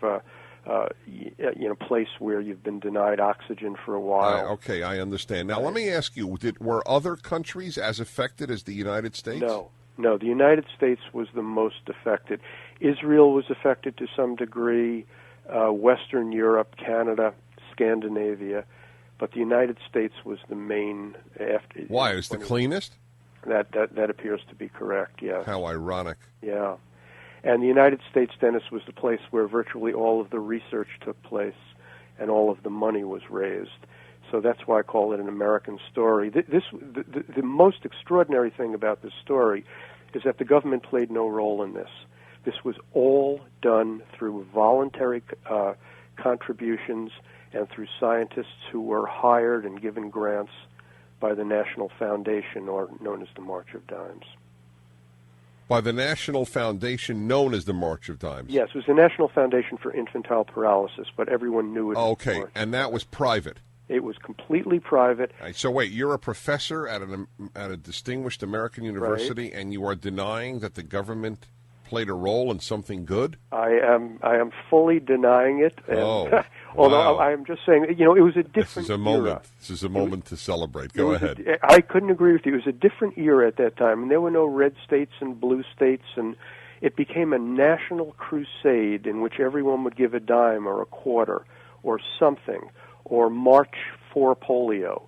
place where you've been denied oxygen for a while. Okay, I understand. Now, let me ask you: were other countries as affected as the United States? No. The United States was the most affected. Israel was affected to some degree. Western Europe, Canada, Scandinavia, but the United States was the main. Why? It was the cleanest? That appears to be correct, yes. How ironic. Yeah. And the United States, Dennis, was the place where virtually all of the research took place and all of the money was raised. So that's why I call it an American story. The most extraordinary thing about this story is that the government played no role in this. This was all done through voluntary contributions and through scientists who were hired and given grants by the National Foundation, or known as the March of Dimes. By the National Foundation known as the March of Dimes? Yes, it was the National Foundation for Infantile Paralysis, but everyone knew it. Okay, and that was private? It was completely private. Right, so wait, you're a professor at a distinguished American university, right, and you are denying that the government played a role in something good? I am fully denying it. And, although wow. I am just saying, it was a different This is a moment. era. This is a moment to celebrate. Go ahead. I couldn't agree with you. It was a different era at that time, and there were no red states and blue states, and it became a national crusade in which everyone would give a dime or a quarter or something, or march for polio.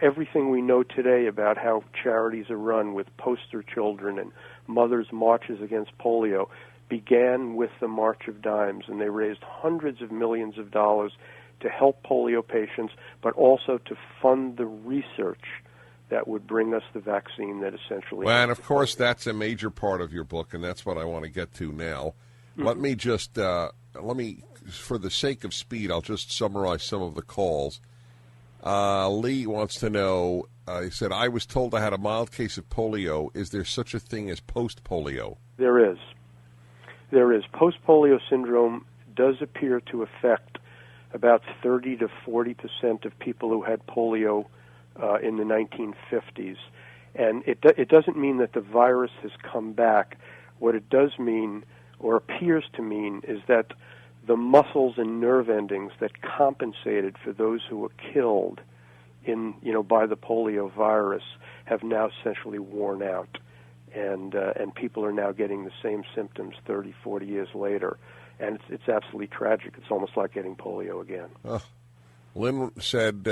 Everything we know today about how charities are run with poster children and mothers' marches against polio began with the March of Dimes, and they raised hundreds of millions of dollars to help polio patients, but also to fund the research that would bring us the vaccine that essentially... Well, and of course, that's a major part of your book, and that's what I want to get to now. Let me just, for the sake of speed, I'll just summarize some of the calls. Lee wants to know, he said, I was told I had a mild case of polio. Is there such a thing as post-polio? There is. There is. Post-polio syndrome does appear to affect about 30 to 40% of people who had polio in the 1950s. And it doesn't mean that the virus has come back. What it does mean, or appears to mean, is that the muscles and nerve endings that compensated for those who were killed by the polio virus have now essentially worn out. And people are now getting the same symptoms 30, 40 years later. And it's absolutely tragic. It's almost like getting polio again. Lynn said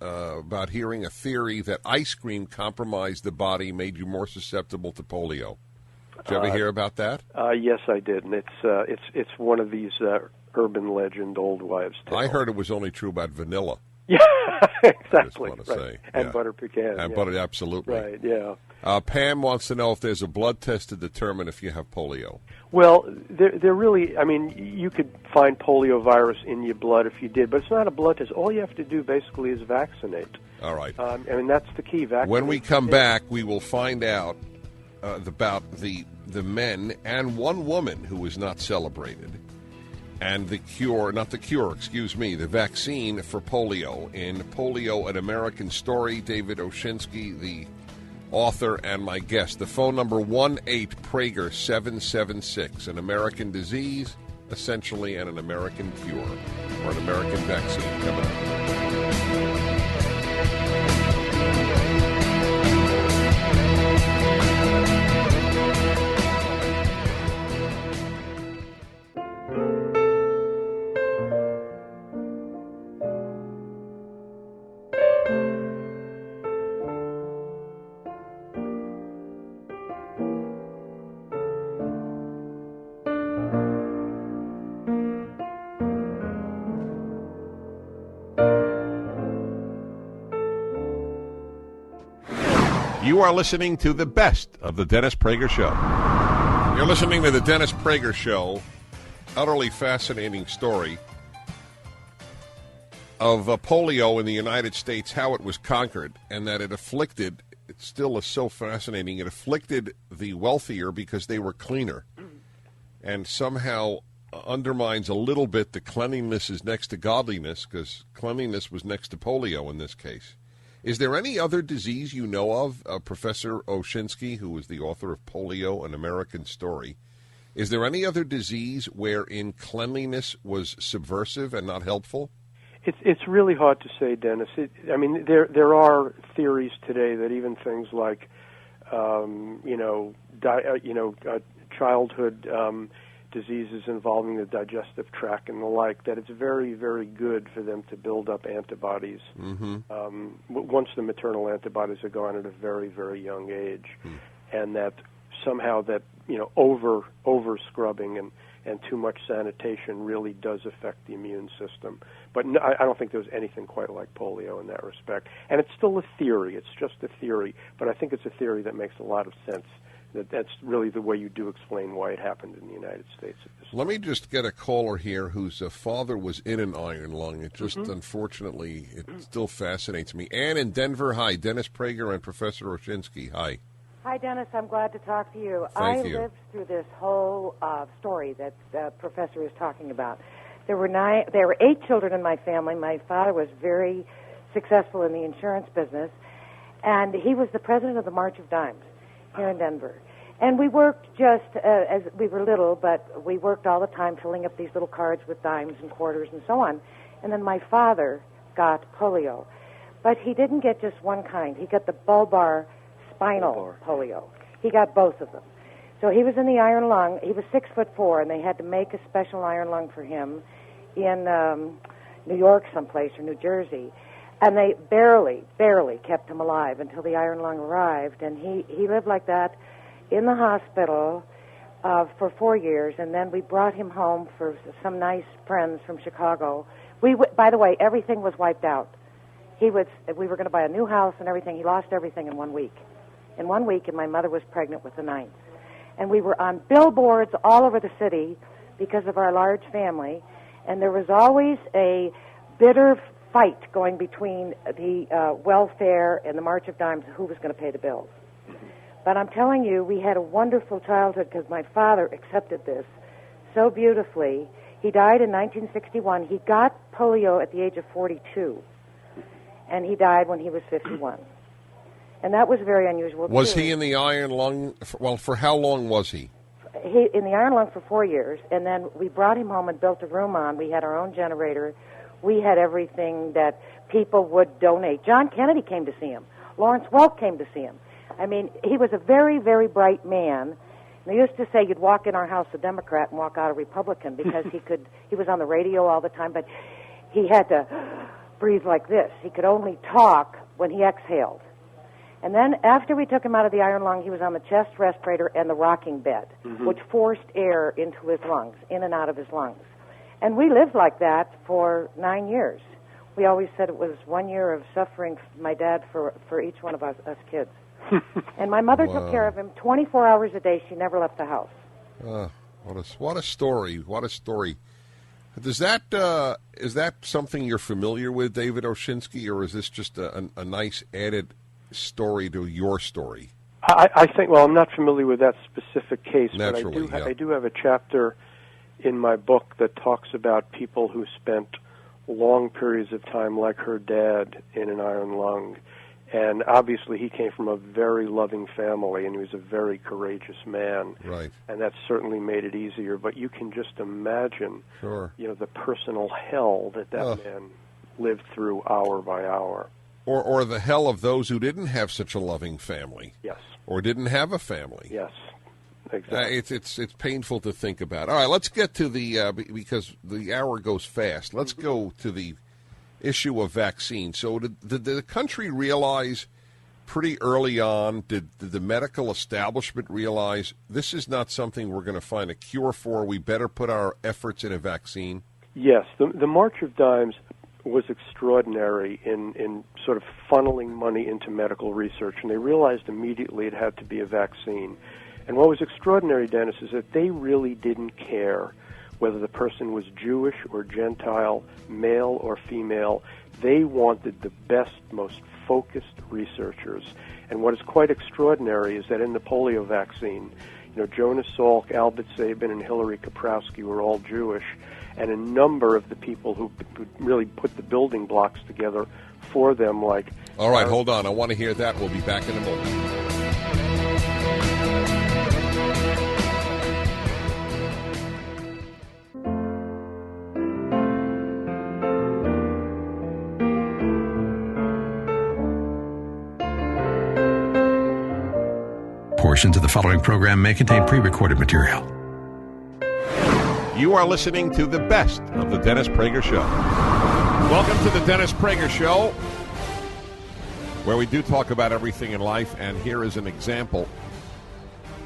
about hearing a theory that ice cream compromised the body, made you more susceptible to polio. Did you ever hear about that? Yes, I did, and it's one of these urban legend old wives' tales. I heard it was only true about vanilla. Yeah, exactly. I just want to say. And butter pecan. And butter, absolutely. Right, yeah. Pam wants to know if there's a blood test to determine if you have polio. Well, there really, you could find polio virus in your blood if you did, but it's not a blood test. All you have to do basically is vaccinate. All right. That's the key. Vaccinate. When we come back, we will find out about the men and one woman who was not celebrated, and the vaccine for polio. In Polio, An American Story, David Oshinksy, the author, and my guest. The phone number 1-8-PRAGER-776, an American disease, essentially, and an American cure, or an American vaccine coming up. You are listening to the best of the Dennis Prager Show. You're listening to the Dennis Prager Show. Utterly fascinating story of polio in the United States, how it was conquered, and that it afflicted, it still is so fascinating, it afflicted the wealthier because they were cleaner, and somehow undermines a little bit the cleanliness is next to godliness, because cleanliness was next to polio in this case. Is there any other disease you know of, Professor Oshinksy, who is the author of Polio, An American Story? Is there any other disease wherein cleanliness was subversive and not helpful? It's really hard to say, Dennis. There are theories today that even things like, childhood diseases involving the digestive tract and the like, that it's very, very good for them to build up antibodies once the maternal antibodies are gone at a very, very young age, and that somehow that over scrubbing and too much sanitation really does affect the immune system. But no, I don't think there's anything quite like polio in that respect. And it's still a theory. It's just a theory, but I think it's a theory that makes a lot of sense. That's really the way you do explain why it happened in the United States at this time. Let me just get a caller here whose father was in an iron lung. It just, unfortunately, it still fascinates me. Ann in Denver, hi. Dennis Prager and Professor Oshinksy, hi. Hi, Dennis. I'm glad to talk to you. Thank you. I lived through this whole story that the professor is talking about. There were 8 children in my family. My father was very successful in the insurance business, and he was the president of the March of Dimes here in Denver. And we worked just as we were little, but we worked all the time filling up these little cards with dimes and quarters and so on. And then my father got polio. But he didn't get just one kind. He got the bulbar spinal polio. He got both of them. So he was in the iron lung. He was 6'4", and they had to make a special iron lung for him in New York someplace or New Jersey. And they barely kept him alive until the iron lung arrived. And he lived like that in the hospital for 4 years, and then we brought him home for some nice friends from Chicago. By the way, everything was wiped out. We were going to buy a new house and everything. He lost everything in 1 week. In 1 week, and my mother was pregnant with the ninth. And we were on billboards all over the city because of our large family, and there was always a bitter fight going between the welfare and the March of Dimes, who was going to pay the bills. But I'm telling you, we had a wonderful childhood because my father accepted this so beautifully. He died in 1961. He got polio at the age of 42, and he died when he was 51. And that was very unusual, Was he in the iron lung? For how long was he? In the iron lung for 4 years, and then we brought him home and built a room on. We had our own generator. We had everything that people would donate. John Kennedy came to see him. Lawrence Welk came to see him. I mean, he was a very, very bright man. They used to say you'd walk in our house a Democrat and walk out a Republican because he was on the radio all the time, but he had to breathe like this. He could only talk when he exhaled. And then after we took him out of the iron lung, he was on the chest respirator and the rocking bed, which forced air into his lungs, in and out of his lungs. And we lived like that for 9 years. We always said it was 1 year of suffering, my dad, for each one of us kids. And my mother took care of him 24 hours a day. She never left the house. What a story! What a story! Is that something you're familiar with, David Oshinksy, or is this just a nice added story to your story? I think. Well, I'm not familiar with that specific case, Naturally, but I do have a chapter in my book that talks about people who spent long periods of time, like her dad, in an iron lung. And obviously he came from a very loving family, and he was a very courageous man. Right. And that certainly made it easier. But you can just imagine, the personal hell that man lived through hour by hour. Or the hell of those who didn't have such a loving family. Yes. Or didn't have a family. Yes. Exactly. It's painful to think about. All right, let's get to the, because the hour goes fast, let's go to the issue of vaccines. So did the country realize pretty early on, did the medical establishment realize this is not something we're going to find a cure for, we better put our efforts in a vaccine? Yes, the March of Dimes was extraordinary in sort of funneling money into medical research, and they realized immediately it had to be a vaccine. And what was extraordinary, Dennis, is that they really didn't care whether the person was Jewish or Gentile, male or female. They wanted the best, most focused researchers. And what is quite extraordinary is that in the polio vaccine, Jonas Salk, Albert Sabin, and Hillary Kaprowski were all Jewish, and a number of the people who really put the building blocks together for them, like... All right, hold on. I want to hear that. We'll be back in a moment. Portions of the following program may contain pre-recorded material. You are listening to the best of the Dennis Prager Show. Welcome to the Dennis Prager Show, where we do talk about everything in life, and here is an example.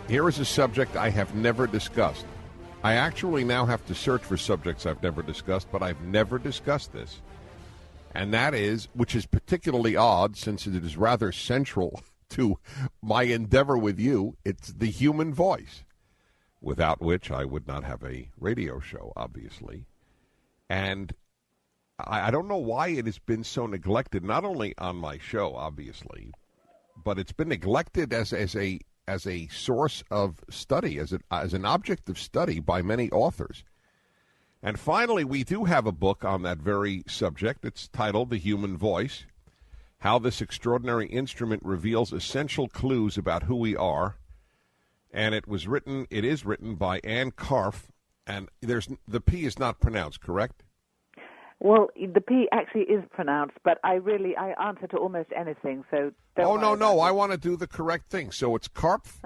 Here is a subject I have never discussed. I actually now have to search for subjects I've never discussed, but I've never discussed this. And that is, which is particularly odd since it is rather central to my endeavor with you, it's the human voice, without which I would not have a radio show, obviously. And I don't know why it has been so neglected, not only on my show, obviously, but it's been neglected as a source of study, as an object of study by many authors. And finally, we do have a book on that very subject. It's titled The Human Voice: How This Extraordinary Instrument Reveals Essential Clues About Who We Are and it is written by Ann Karpf, and the P is not pronounced, correct? Well, the P actually is pronounced, but I answer to almost anything, so no, I want to do the correct thing. So it's Karpf?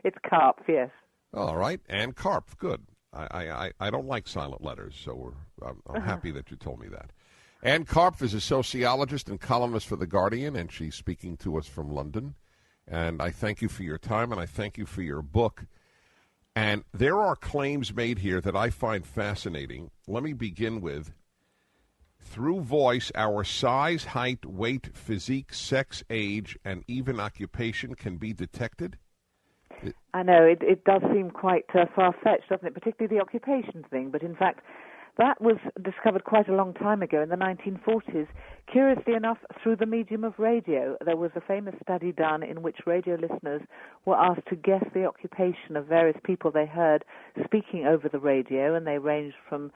It's Karpf, yes. All right, Ann Karpf, good. I don't like silent letters, so I'm happy that you told me that. Ann Karpf is a sociologist and columnist for The Guardian, and she's speaking to us from London. And I thank you for your time, and I thank you for your book. And there are claims made here that I find fascinating. Let me begin with, through voice, our size, height, weight, physique, sex, age, and even occupation can be detected? I know, it does seem quite far-fetched, doesn't it, particularly the occupation thing. But in fact, that was discovered quite a long time ago, in the 1940s. Curiously enough, through the medium of radio. There was a famous study done in which radio listeners were asked to guess the occupation of various people they heard speaking over the radio, and they ranged from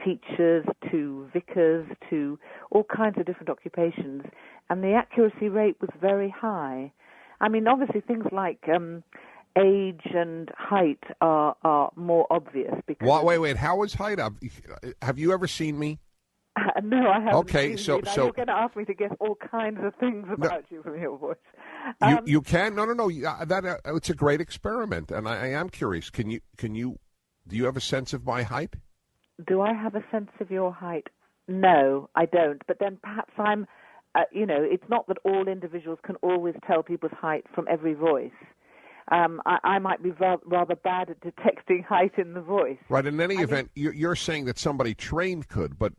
teachers to vicars to all kinds of different occupations, and the accuracy rate was very high. I mean, obviously things like age and height are more obvious. Because wait, how is height? Have you ever seen me? No, I haven't. Okay, so you're going to ask me to guess all kinds of things about you from your voice. You can? No. That it's a great experiment, and I am curious. Do you have a sense of my height? Do I have a sense of your height? No, I don't. But then perhaps I'm, it's not that all individuals can always tell people's height from every voice. I might be rather bad at detecting height in the voice. Right. In any event, you're saying that somebody trained could, but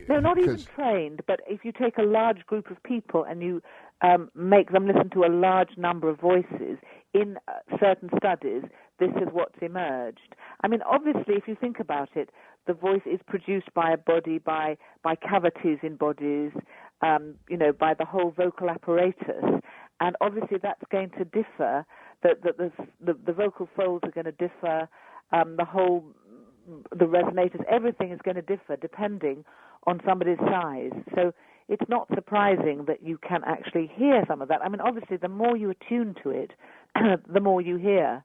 no, not even trained. But if you take a large group of people and you make them listen to a large number of voices in certain studies, this is what's emerged. I mean, obviously, if you think about it, the voice is produced by a body, by cavities in bodies, by the whole vocal apparatus, and obviously that's going to differ. The vocal folds are going to differ. The resonators, everything is going to differ depending on somebody's size. So it's not surprising that you can actually hear some of that. I mean, obviously, the more you attune to it, the more you hear.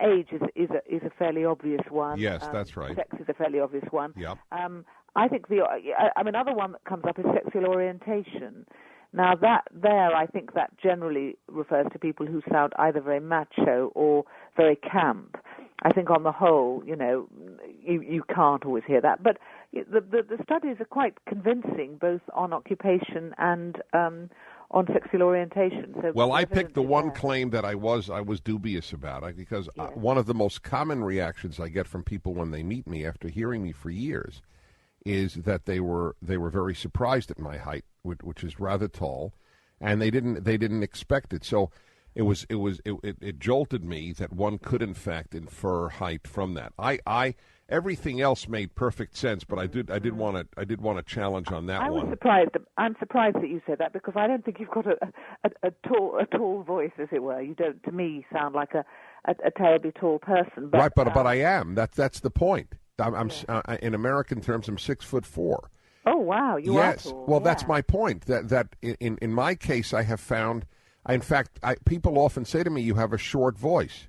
Age is a fairly obvious one. Yes, that's right. Sex is a fairly obvious one. Yep. I think another one that comes up is sexual orientation. Now I think that generally refers to people who sound either very macho or very camp. I think on the whole, you can't always hear that. But the studies are quite convincing, both on occupation and on sexual orientation. So well, I picked the one claim that I was dubious about, because one of the most common reactions I get from people when they meet me after hearing me for years is that they were very surprised at my height, which is rather tall, and they didn't expect it. So it jolted me that one could in fact infer height from that. Everything else made perfect sense, but I did want to challenge on that one. I'm surprised that you said that, because I don't think you've got a tall voice, as it were. You don't, to me, sound like a terribly tall person. But, right, but I am. That's the point. I'm in American terms, I'm 6'4". Oh wow, you are tall. Well, that's my point. That in my case, I have found. In fact, people often say to me, "You have a short voice,"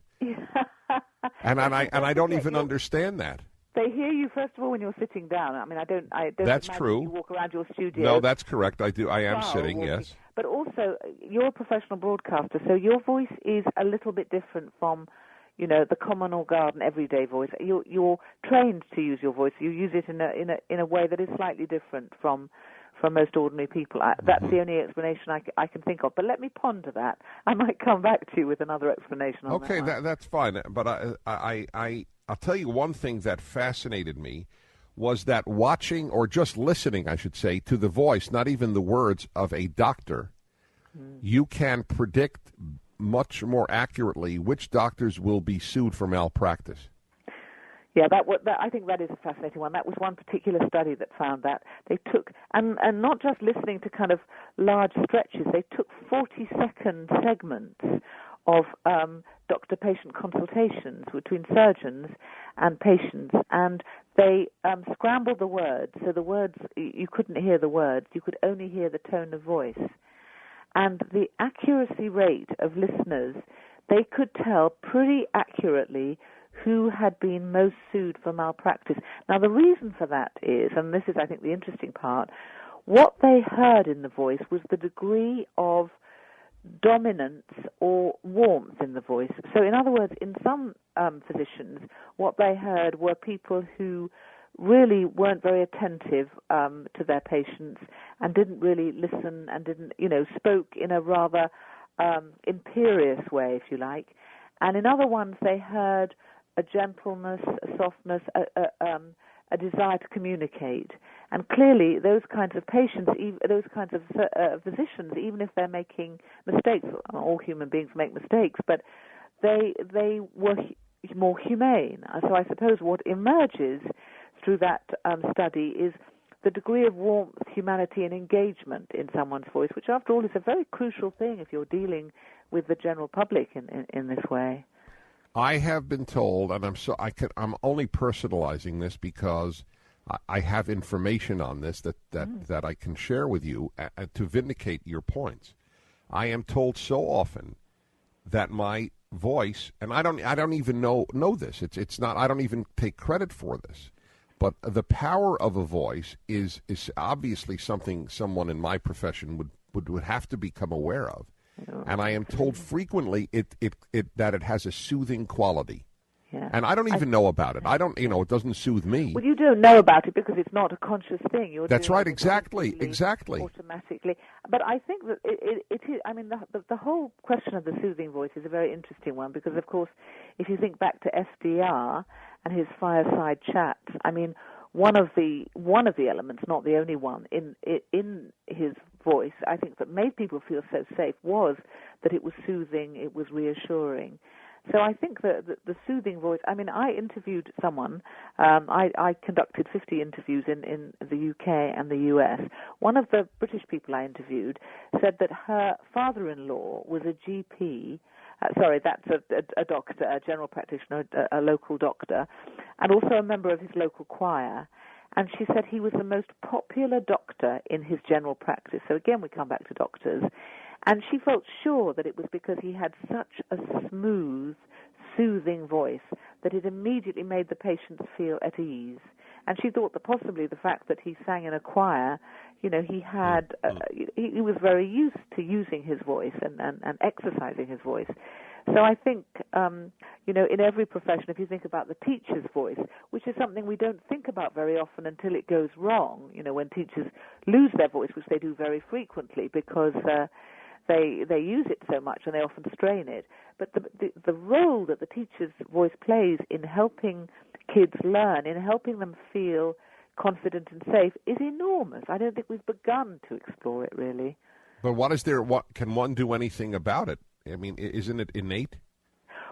and I don't even understand that. They hear you first of all when you're sitting down. I mean, I don't. That's true. You walk around your studio. No, that's correct. I do. I am sitting. Walking. Yes. But also, you're a professional broadcaster, so your voice is a little bit different from, the common or garden everyday voice. You're trained to use your voice. You use it in a way that is slightly different from most ordinary people. That's the only explanation I can think of. But let me ponder that. I might come back to you with another explanation on that. Okay, that's fine. But I'll tell you one thing that fascinated me was that watching, or just listening, I should say, to the voice, not even the words of a doctor, you can predict much more accurately which doctors will be sued for malpractice. Yeah, I think that is a fascinating one. That was one particular study that found that. They took, and not just listening to kind of large stretches, they took 40-second segments of doctor-patient consultations between surgeons and patients, and they scrambled the words, so the words, you couldn't hear the words, you could only hear the tone of voice. And the accuracy rate of listeners they could tell pretty accurately who had been most sued for malpractice. Now, the reason for that is, and this is, I think, the interesting part, what they heard in the voice was the degree of dominance or warmth in the voice. So, in other words, in some physicians, what they heard were people who really weren't very attentive to their patients and didn't really listen and didn't, spoke in a rather imperious way, if you like. And in other ones, they heard a gentleness, a softness, a desire to communicate. And clearly, those kinds of patients, those kinds of physicians, even if they're making mistakes, all human beings make mistakes, but they were more humane. So I suppose what emerges through that study is the degree of warmth, humanity, and engagement in someone's voice, which, after all, is a very crucial thing if you're dealing with the general public in this way. I have been told, and I'm only personalizing this because I have information on this that I can share with you to vindicate your points. I am told so often that my voice, and I don't even know this. It's not. I don't even take credit for this. But the power of a voice is obviously something someone in my profession would have to become aware of. And I am told frequently that it has a soothing quality. Yeah. And I don't even know about it. I don't, it doesn't soothe me. Well, you don't know about it because it's not a conscious thing. That's right, exactly. Automatically. But I think that it is, I mean, the whole question of the soothing voice is a very interesting one because, of course, if you think back to FDR and his fireside chats, I mean, one of the elements, not the only one, in his voice, I think that made people feel so safe was that it was soothing, it was reassuring. So I think that the soothing voice, I mean, I interviewed someone, I conducted 50 interviews in the UK and the US. One of the British people I interviewed said that her father-in-law was a GP, that's a doctor, a general practitioner, a local doctor, and also a member of his local choir. And she said he was the most popular doctor in his general practice. So again, we come back to doctors. And she felt sure that it was because he had such a smooth, soothing voice that it immediately made the patients feel at ease. And she thought that possibly the fact that he sang in a choir, he was very used to using his voice and exercising his voice. So I think, in every profession, if you think about the teacher's voice, which is something we don't think about very often until it goes wrong, when teachers lose their voice, which they do very frequently because they use it so much and they often strain it. But the role that the teacher's voice plays in helping kids learn, in helping them feel confident and safe, is enormous. I don't think we've begun to explore it, really. But what can one do anything about it? I mean, isn't it innate?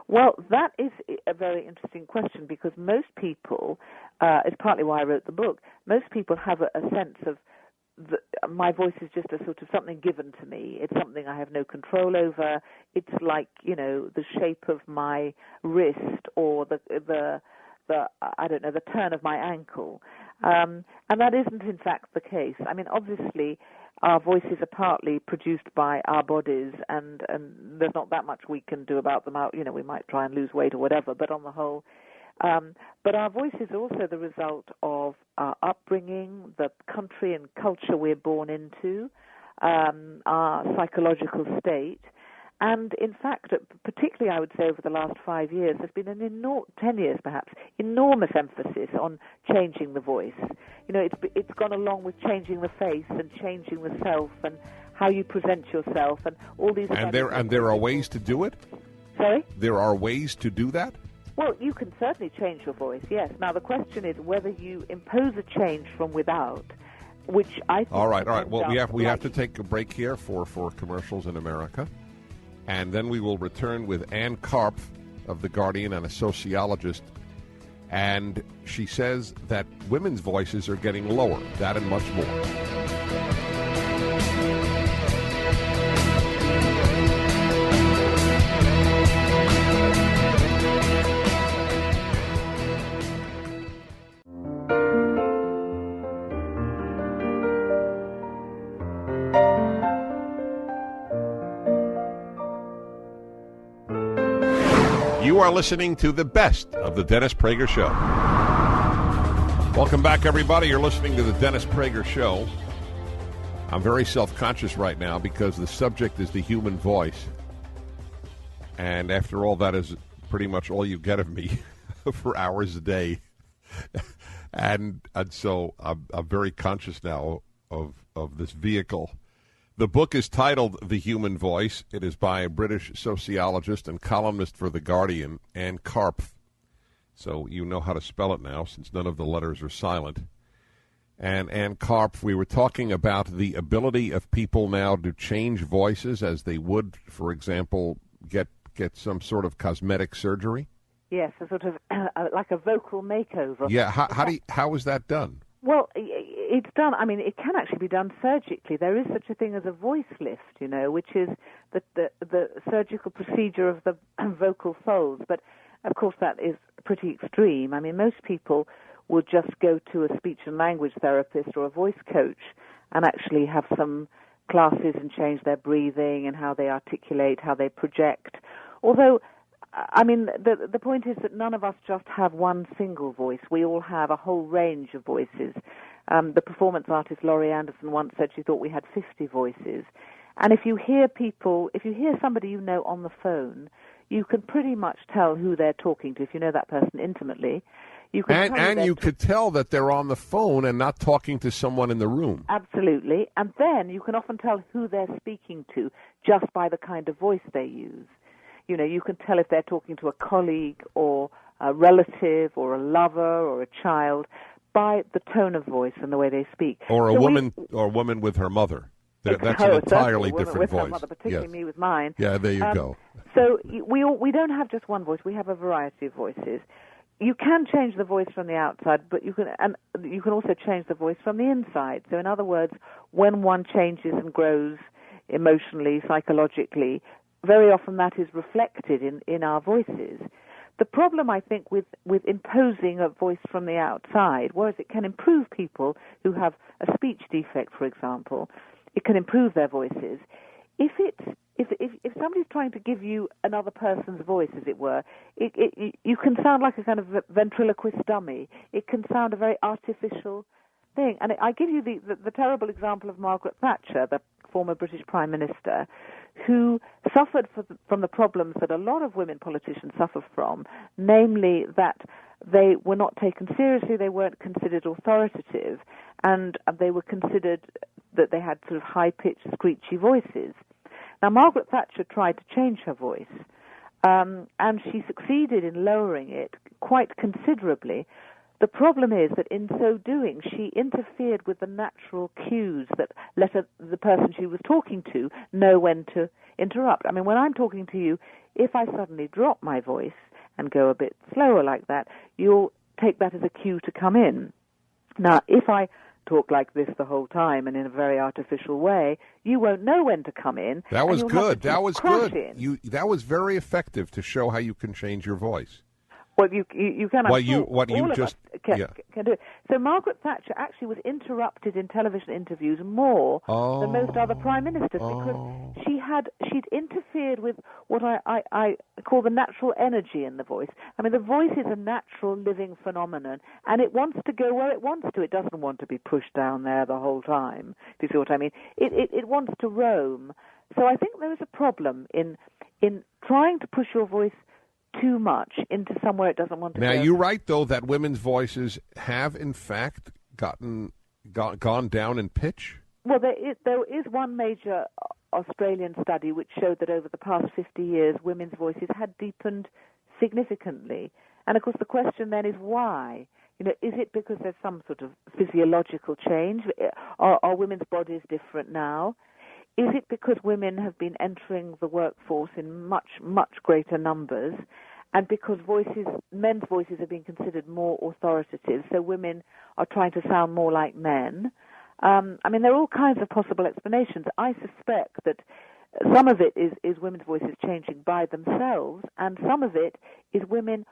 Well, that is a very interesting question because most people, it's partly why I wrote the book, most people have a sense of my voice is just a sort of something given to me. It's something I have no control over. It's like, the shape of my wrist or the turn of my ankle. And that isn't in fact the case. I mean, obviously, our voices are partly produced by our bodies, and there's not that much we can do about them. We might try and lose weight or whatever, but on the whole, but our voice is also the result of our upbringing, the country and culture we're born into, our psychological state. And in fact, particularly I would say over the last 5 years, there's been 10 years perhaps, enormous emphasis on changing the voice. It's gone along with changing the face and changing the self and how you present yourself and all these. And there are ways to do it? Sorry? There are ways to do that? Well, you can certainly change your voice, yes. Now, the question is whether you impose a change from without, which I think... All right. Well, we have to take a break here for commercials in America. And then we will return with Ann Karpf of The Guardian and a sociologist. And she says that women's voices are getting lower. That and much more. You are listening to the best of the Dennis Prager Show. Welcome back, everybody. You're listening to the Dennis Prager Show. I'm very self-conscious right now because the subject is the human voice. And after all, that is pretty much all you get of me for hours a day. And so I'm very conscious now of this vehicle. The book is titled The Human Voice. It is by a British sociologist and columnist for The Guardian, Ann Karpf. So you know how to spell it now since none of the letters are silent. And Ann Karpf, we were talking about the ability of people now to change voices as they would, for example, get some sort of cosmetic surgery. Yes, a sort of like a vocal makeover. Yeah, how is that done? Well, it's done. I mean, it can actually be done surgically. There is such a thing as a voice lift, which is the surgical procedure of the vocal folds. But of course, that is pretty extreme. I mean, most people would just go to a speech and language therapist or a voice coach and actually have some classes and change their breathing and how they articulate, how they project. Although, I mean, the point is that none of us just have one single voice. We all have a whole range of voices. The performance artist Laurie Anderson once said she thought we had 50 voices. And if you hear somebody you know on the phone, you can pretty much tell who they're talking to if you know that person intimately. You could tell that they're on the phone and not talking to someone in the room. Absolutely. And then you can often tell who they're speaking to just by the kind of voice they use. You can tell if they're talking to a colleague or a relative or a lover or a child by the tone of voice and the way they speak. Or a woman with her mother. That's an entirely different with voice. Her mother, particularly me with mine. Yeah, there you go. So we don't have just one voice. We have a variety of voices. You can change the voice from the outside, but you can also change the voice from the inside. So in other words, when one changes and grows emotionally, psychologically, very often that is reflected in our voices. The problem, I think, with imposing a voice from the outside, whereas it can improve people who have a speech defect, for example, it can improve their voices. If somebody's trying to give you another person's voice, as it were, you can sound like a kind of ventriloquist dummy. It can sound a very artificial thing. And I give you the terrible example of Margaret Thatcher, the former British Prime Minister, who suffered from the problems that a lot of women politicians suffer from, namely that they were not taken seriously, they weren't considered authoritative, and they were considered that they had sort of high-pitched, screechy voices. Now, Margaret Thatcher tried to change her voice, and she succeeded in lowering it quite considerably. The problem is that in so doing, she interfered with the natural cues that let the person she was talking to know when to interrupt. I mean, when I'm talking to you, if I suddenly drop my voice and go a bit slower like that, you'll take that as a cue to come in. Now, if I talk like this the whole time and in a very artificial way, you won't know when to come in. That was good. That was good. That was very effective to show how you can change your voice. Well, you can. Can do it. So Margaret Thatcher actually was interrupted in television interviews more than most other prime ministers because she'd interfered with what I call the natural energy in the voice. I mean, the voice is a natural living phenomenon, and it wants to go where it wants to. It doesn't want to be pushed down there the whole time. If you see what I mean, it wants to roam. So I think there is a problem in trying to push your voice too much into somewhere it doesn't want to go. Now, you're right, though, that women's voices have, in fact, gone down in pitch? Well, there is one major Australian study which showed that over the past 50 years, women's voices had deepened significantly. And, of course, the question then is why? Is it because there's some sort of physiological change? Are women's bodies different now? Is it because women have been entering the workforce in much, much greater numbers, and because men's voices are being considered more authoritative, so women are trying to sound more like men? I mean, there are all kinds of possible explanations. I suspect that some of it is women's voices changing by themselves, and some of it is women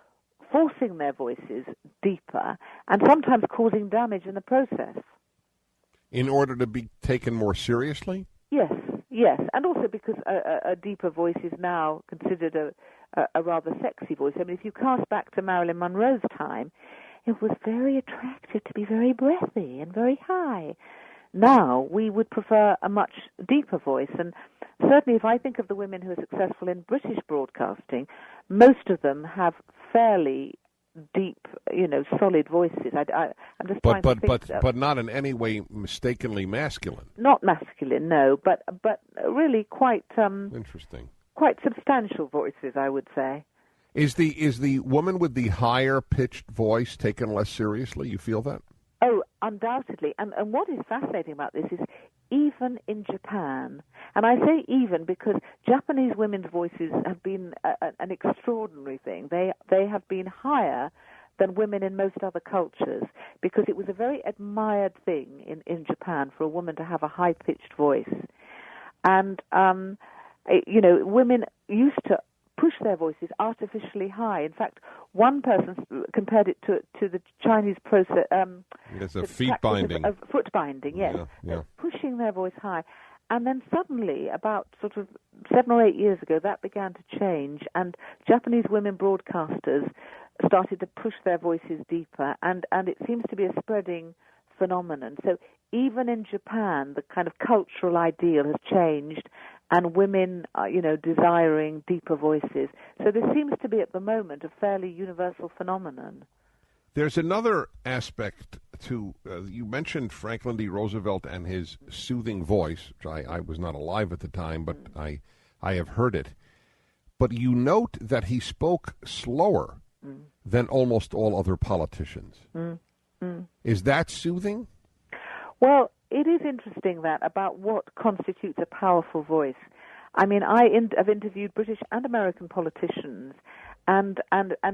forcing their voices deeper and sometimes causing damage in the process. In order to be taken more seriously? Yes, and also because a deeper voice is now considered a rather sexy voice. I mean, if you cast back to Marilyn Monroe's time, it was very attractive to be very breathy and very high. Now, we would prefer a much deeper voice, and certainly if I think of the women who are successful in British broadcasting, most of them have fairly deep, solid voices. I'm just trying to think. But not in any way mistakenly masculine. Not masculine, no, but really quite interesting, quite substantial voices, I would say. Is the woman with the higher pitched voice taken less seriously? You feel that? Oh, undoubtedly. And what is fascinating about this is even in Japan, and I say even because Japanese women's voices have been an extraordinary thing. They have been higher than women in most other cultures because it was a very admired thing in Japan for a woman to have a high-pitched voice. And, women used to push their voices artificially high. In fact, one person compared it to the Chinese process. It's a feet binding. Of foot binding, yes. Yeah. Pushing their voice high. And then suddenly, about sort of 7 or 8 years ago, that began to change, and Japanese women broadcasters started to push their voices deeper, and it seems to be a spreading phenomenon. So even in Japan, the kind of cultural ideal has changed, and women are, desiring deeper voices. So there seems to be, at the moment, a fairly universal phenomenon. There's another aspect to, you mentioned Franklin D. Roosevelt and his soothing voice, which I was not alive at the time, but I have heard it. But you note that he spoke slower than almost all other politicians. Is that soothing? Well, it is interesting about what constitutes a powerful voice. I mean, I've interviewed British and American politicians and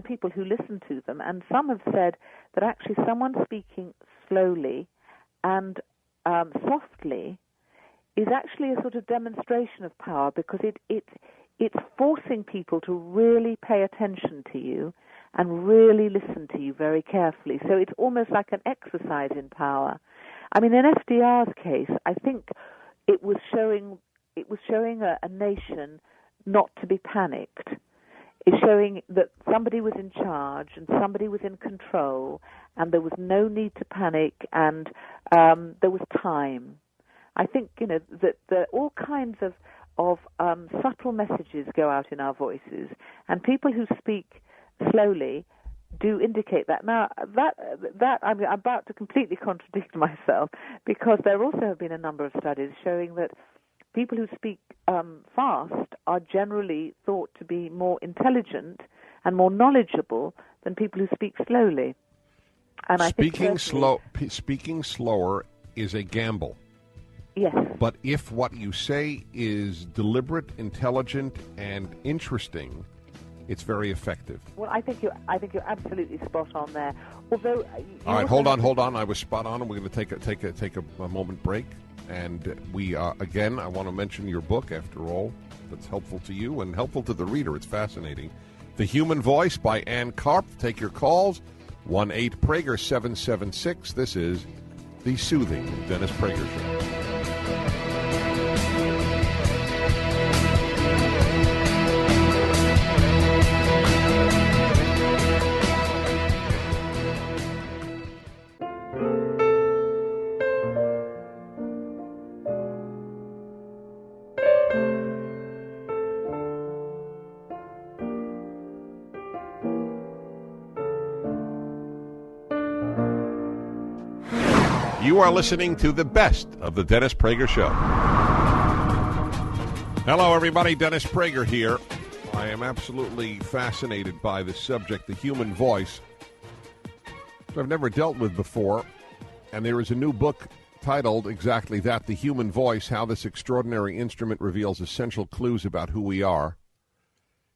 people who listen to them, and some have said that actually someone speaking slowly and softly is actually a sort of demonstration of power because it's forcing people to really pay attention to you and really listen to you very carefully. So it's almost like an exercise in power. I mean, in FDR's case, I think it was showing a nation not to be panicked. It's showing that somebody was in charge and somebody was in control, and there was no need to panic, and there was time. I think that all kinds of subtle messages go out in our voices, and people who speak slowly do indicate that. Now, that I'm about to completely contradict myself, because there also have been a number of studies showing that people who speak fast are generally thought to be more intelligent and more knowledgeable than people who speak slowly. And speaking slower is a gamble. Yes. But if what you say is deliberate, intelligent, and interesting, it's very effective. Well, I think you're absolutely spot on there. Although, all right, hold on. I was spot on, and we're going to take a moment break. And we again, I want to mention your book. After all, that's helpful to you and helpful to the reader. It's fascinating. The Human Voice by Ann Karpf. Take your calls. 1-8-PRAGER-776. This is the Soothing Dennis Prager Show. You are listening to the best of the Dennis Prager Show. Hello, everybody. Dennis Prager here. I am absolutely fascinated by the subject, the human voice, which I've never dealt with before. And there is a new book titled exactly that, The Human Voice, How This Extraordinary Instrument Reveals Essential Clues About Who We Are.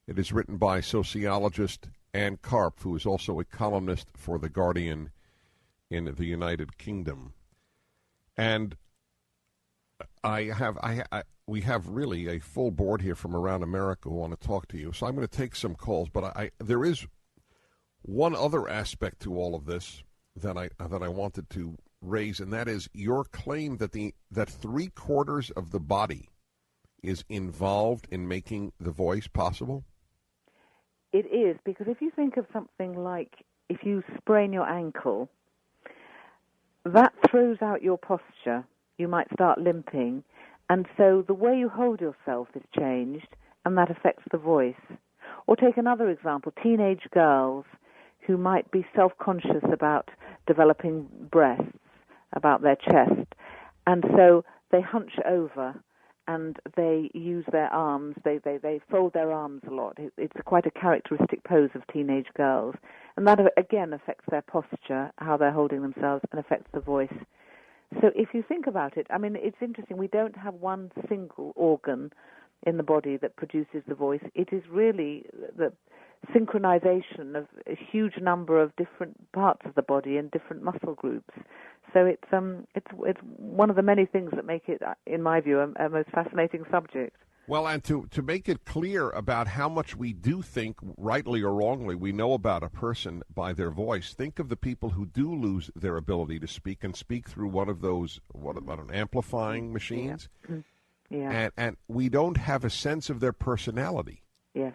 It is written by sociologist Ann Karpf, who is also a columnist for The Guardian in the United Kingdom. And we have really a full board here from around America who want to talk to you. So I'm going to take some calls, but there is one other aspect to all of this that I wanted to raise, and that is your claim that that 3/4 of the body is involved in making the voice possible. It is, because if you think of something like if you sprain your ankle, that throws out your posture. You might start limping. And so the way you hold yourself is changed, and that affects the voice. Or take another example, teenage girls who might be self-conscious about developing breasts, about their chest, and so they hunch over and they use their arms, they fold their arms a lot. It's quite a characteristic pose of teenage girls. And that, again, affects their posture, how they're holding themselves, and affects the voice. So if you think about it, I mean, it's interesting. We don't have one single organ in the body that produces the voice. It is really the synchronization of a huge number of different parts of the body and different muscle groups. So it's one of the many things that make it, in my view, a most fascinating subject. Well, and to make it clear about how much we do think, rightly or wrongly, we know about a person by their voice, think of the people who do lose their ability to speak and speak through one of those, what about an amplifying machines? Yeah. Yeah. And we don't have a sense of their personality. Yes.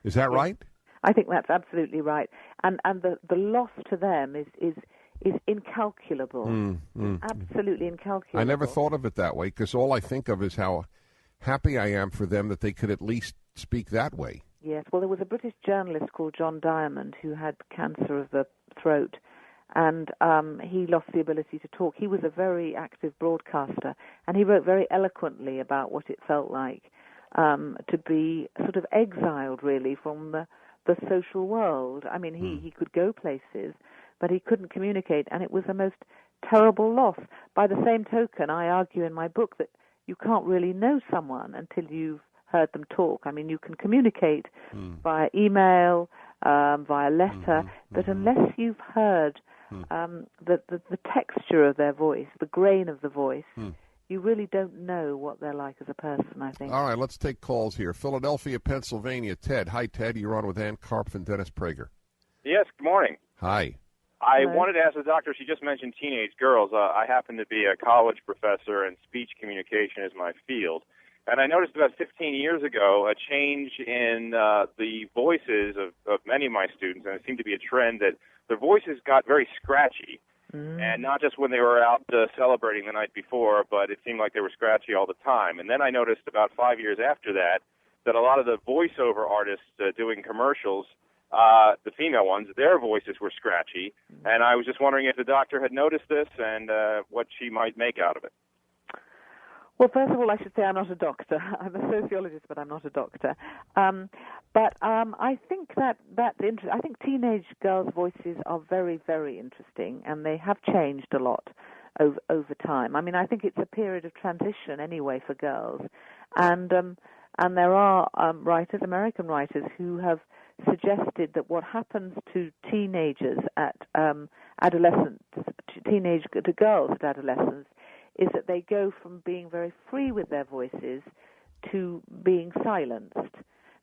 Is that right? I think that's absolutely right. And the loss to them is incalculable. Absolutely incalculable. I never thought of it that way, because all I think of is how happy I am for them that they could at least speak that way. Yes. Well, there was a British journalist called John Diamond who had cancer of the throat, and he lost the ability to talk. He was a very active broadcaster, and he wrote very eloquently about what it felt like to be sort of exiled, really, from the social world. I mean, he could go places, but he couldn't communicate, and it was the most terrible loss. By the same token, I argue in my book that you can't really know someone until you've heard them talk. I mean, you can communicate via email, via letter, but unless you've heard the texture of their voice, the grain of the voice, you really don't know what they're like as a person, I think. All right, let's take calls here. Philadelphia, Pennsylvania. Ted. Hi, Ted. You're on with Ann Karpf and Dennis Prager. Yes, good morning. Hi. I wanted to ask the doctor, she just mentioned teenage girls. I happen to be a college professor, and speech communication is my field. And I noticed about 15 years ago a change in the voices of many of my students, and it seemed to be a trend that their voices got very scratchy. And not just when they were out celebrating the night before, but it seemed like they were scratchy all the time. And then I noticed about 5 years after that a lot of the voiceover artists doing commercials, the female ones, their voices were scratchy. And I was just wondering if the doctor had noticed this and what she might make out of it. Well, first of all, I should say I'm not a doctor. I'm a sociologist, but I'm not a doctor. I think I think teenage girls' voices are very, very interesting, and they have changed a lot over time. I mean, I think it's a period of transition anyway for girls, and there are writers, American writers, who have suggested that what happens to teenagers at to girls at adolescence, is that they go from being very free with their voices to being silenced.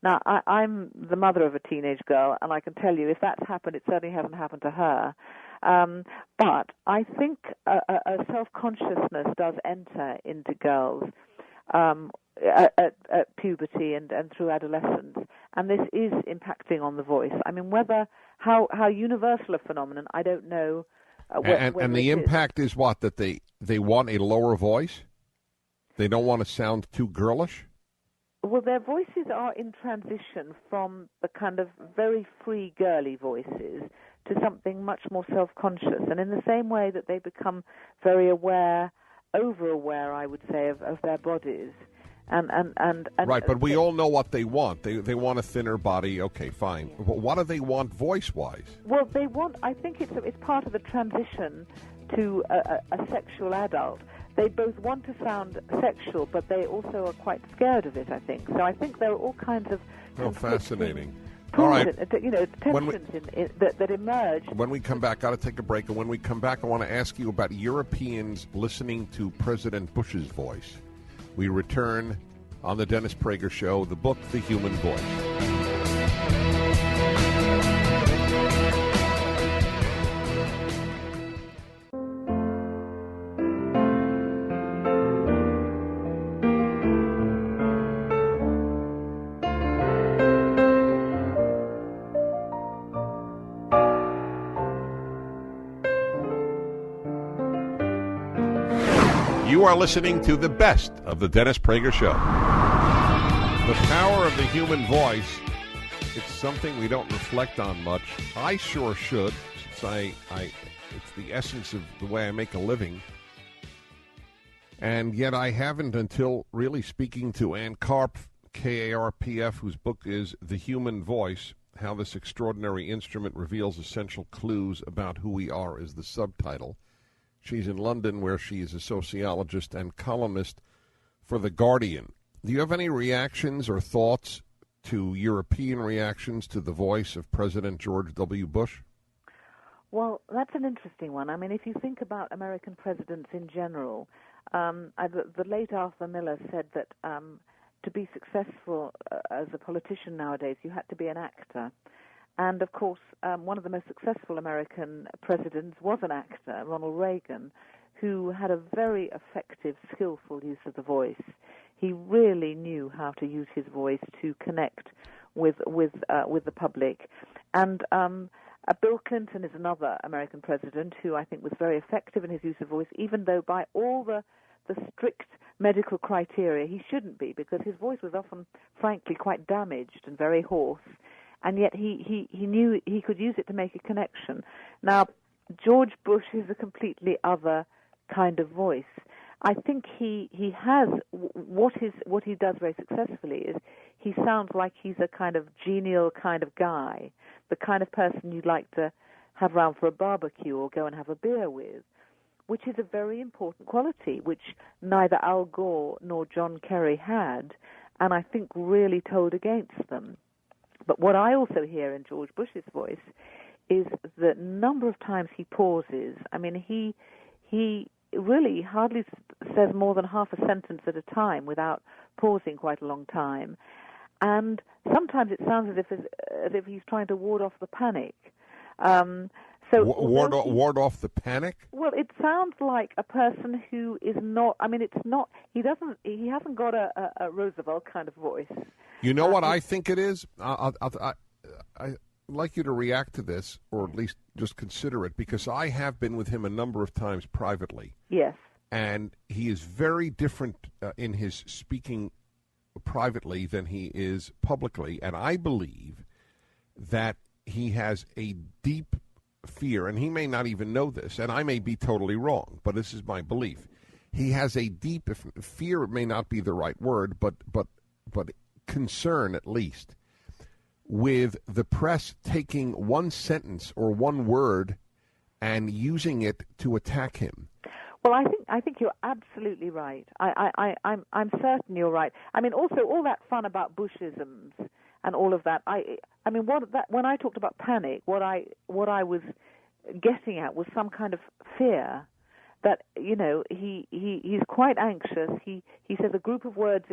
Now, I'm the mother of a teenage girl, and I can tell you if that's happened, it certainly hasn't happened to her. But I think a self-consciousness does enter into girls at puberty and through adolescence, and this is impacting on the voice. I mean, how universal a phenomenon, I don't know. And the impact is what? That they want a lower voice? They don't want to sound too girlish? Well, their voices are in transition from the kind of very free girly voices to something much more self-conscious. And in the same way that they become very aware, over-aware, I would say, of their bodies. And right, but we all know what they want. They want a thinner body. Okay, fine. Yeah. But what do they want voice-wise? Well, they want. I think it's part of the transition to a sexual adult. They both want to sound sexual, but they also are quite scared of it, I think. So I think there are all kinds of fascinating. All right. Tensions that emerge. When we come back, got to take a break. And when we come back, I want to ask you about Europeans listening to President Bush's voice. We return on the Dennis Prager Show, the book, The Human Voice. You are listening to the best of the Dennis Prager Show. The power of the human voice. It's something we don't reflect on much. I sure should, since it's the essence of the way I make a living. And yet I haven't until really speaking to Ann Karpf, Karpf, whose book is The Human Voice, How This Extraordinary Instrument Reveals Essential Clues About Who We Are, is the subtitle. She's in London, where she is a sociologist and columnist for The Guardian. Do you have any reactions or thoughts to European reactions to the voice of President George W. Bush? Well, that's an interesting one. I mean, if you think about American presidents in general, the late Arthur Miller said that to be successful as a politician nowadays, you had to be an actor. And, of course, one of the most successful American presidents was an actor, Ronald Reagan, who had a very effective, skillful use of the voice. He really knew how to use his voice to connect with the public. And Bill Clinton is another American president who I think was very effective in his use of voice, even though by all the strict medical criteria he shouldn't be, because his voice was often, frankly, quite damaged and very hoarse. And yet he knew he could use it to make a connection. Now, George Bush is a completely other kind of voice. I think he has what he does very successfully is he sounds like he's a kind of genial kind of guy, the kind of person you'd like to have round for a barbecue or go and have a beer with, which is a very important quality which neither Al Gore nor John Kerry had, and I think really told against them. But what I also hear in George Bush's voice is the number of times he pauses. I mean, he really hardly says more than half a sentence at a time without pausing quite a long time. And sometimes it sounds as if he's trying to ward off the panic. Ward off the panic? Well, it sounds like a person who is not. I mean, it's not. He hasn't got a Roosevelt kind of voice. You know what I think it is? I'd like you to react to this, or at least just consider it, because I have been with him a number of times privately. Yes. And he is very different in his speaking privately than he is publicly. And I believe that he has a deep fear, and he may not even know this, and I may be totally wrong, but this is my belief. He has a deep fear, may not be the right word, but concern at least, with the press taking one sentence or one word and using it to attack him. Well, I think you're absolutely right. I'm certain you're right. I mean, also all that fun about Bushisms and all of that. I mean, when I talked about panic, what I was getting at was some kind of fear that, you know, he's quite anxious. He says a group of words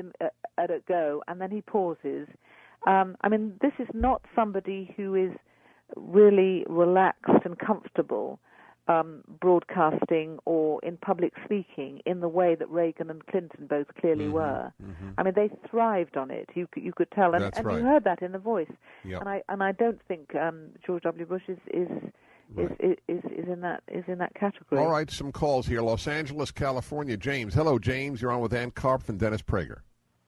at a go, and then he pauses. I mean, this is not somebody who is really relaxed and comfortable broadcasting or in public speaking in the way that Reagan and Clinton both clearly were. Mm-hmm. I mean, they thrived on it. You could tell, and right. You heard that in the voice. Yep. And I don't think George W. Bush is in that category. All right, some calls here. Los Angeles, California. James. Hello, James. You're on with Ann Karpf and Dennis Prager.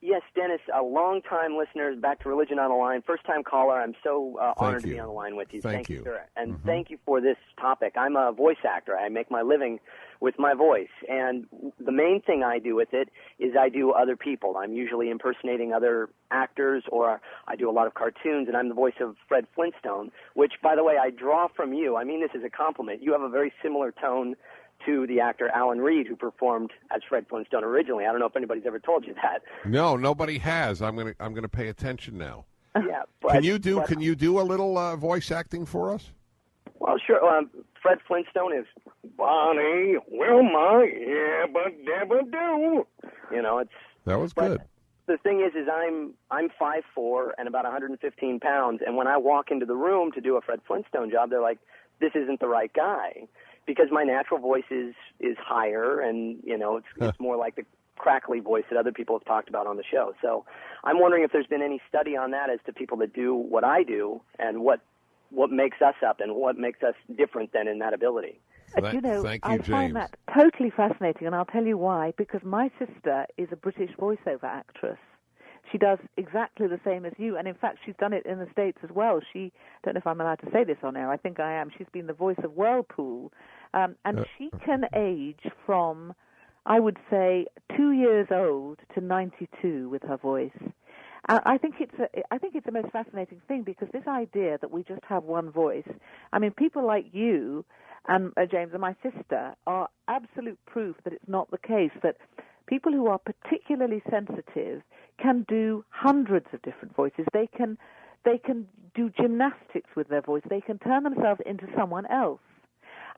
Yes, Dennis, a long-time listener, Back to Religion on the line, first-time caller. I'm so honored to be on the line with you. Thank you, sir. And thank you for this topic. I'm a voice actor. I make my living with my voice. And the main thing I do with it is I do other people. I'm usually impersonating other actors, or I do a lot of cartoons, and I'm the voice of Fred Flintstone, which, by the way, I draw from you. I mean this as a compliment. You have a very similar tone to the actor Alan Reed, who performed as Fred Flintstone originally. I don't know if anybody's ever told you that. No, nobody has. I'm gonna pay attention now. Yeah. But, can you do a little voice acting for us? Well, sure. Fred Flintstone is Bonnie, Wilma, yabba dabba do. You know, it's that was good. The thing is I'm 5'4" and about 115 pounds, and when I walk into the room to do a Fred Flintstone job, they're like, "This isn't the right guy." Because my natural voice is higher, and you know it's more like the crackly voice that other people have talked about on the show. So I'm wondering if there's been any study on that as to people that do what I do and what makes us up and what makes us different than in that ability. Thank you, I James. find that totally fascinating, and I'll tell you why. Because my sister is a British voiceover actress. She does exactly the same as you, and in fact, she's done it in the States as well. She, don't know if I'm allowed to say this on air, I think I am. She's been the voice of Whirlpool, and she can age from, I would say, 2 years old to 92 with her voice. I think it's the most fascinating thing, because this idea that we just have one voice. I mean, people like you and James and my sister are absolute proof that it's not the case. That people who are particularly sensitive can do hundreds of different voices. They can do gymnastics with their voice. They can turn themselves into someone else.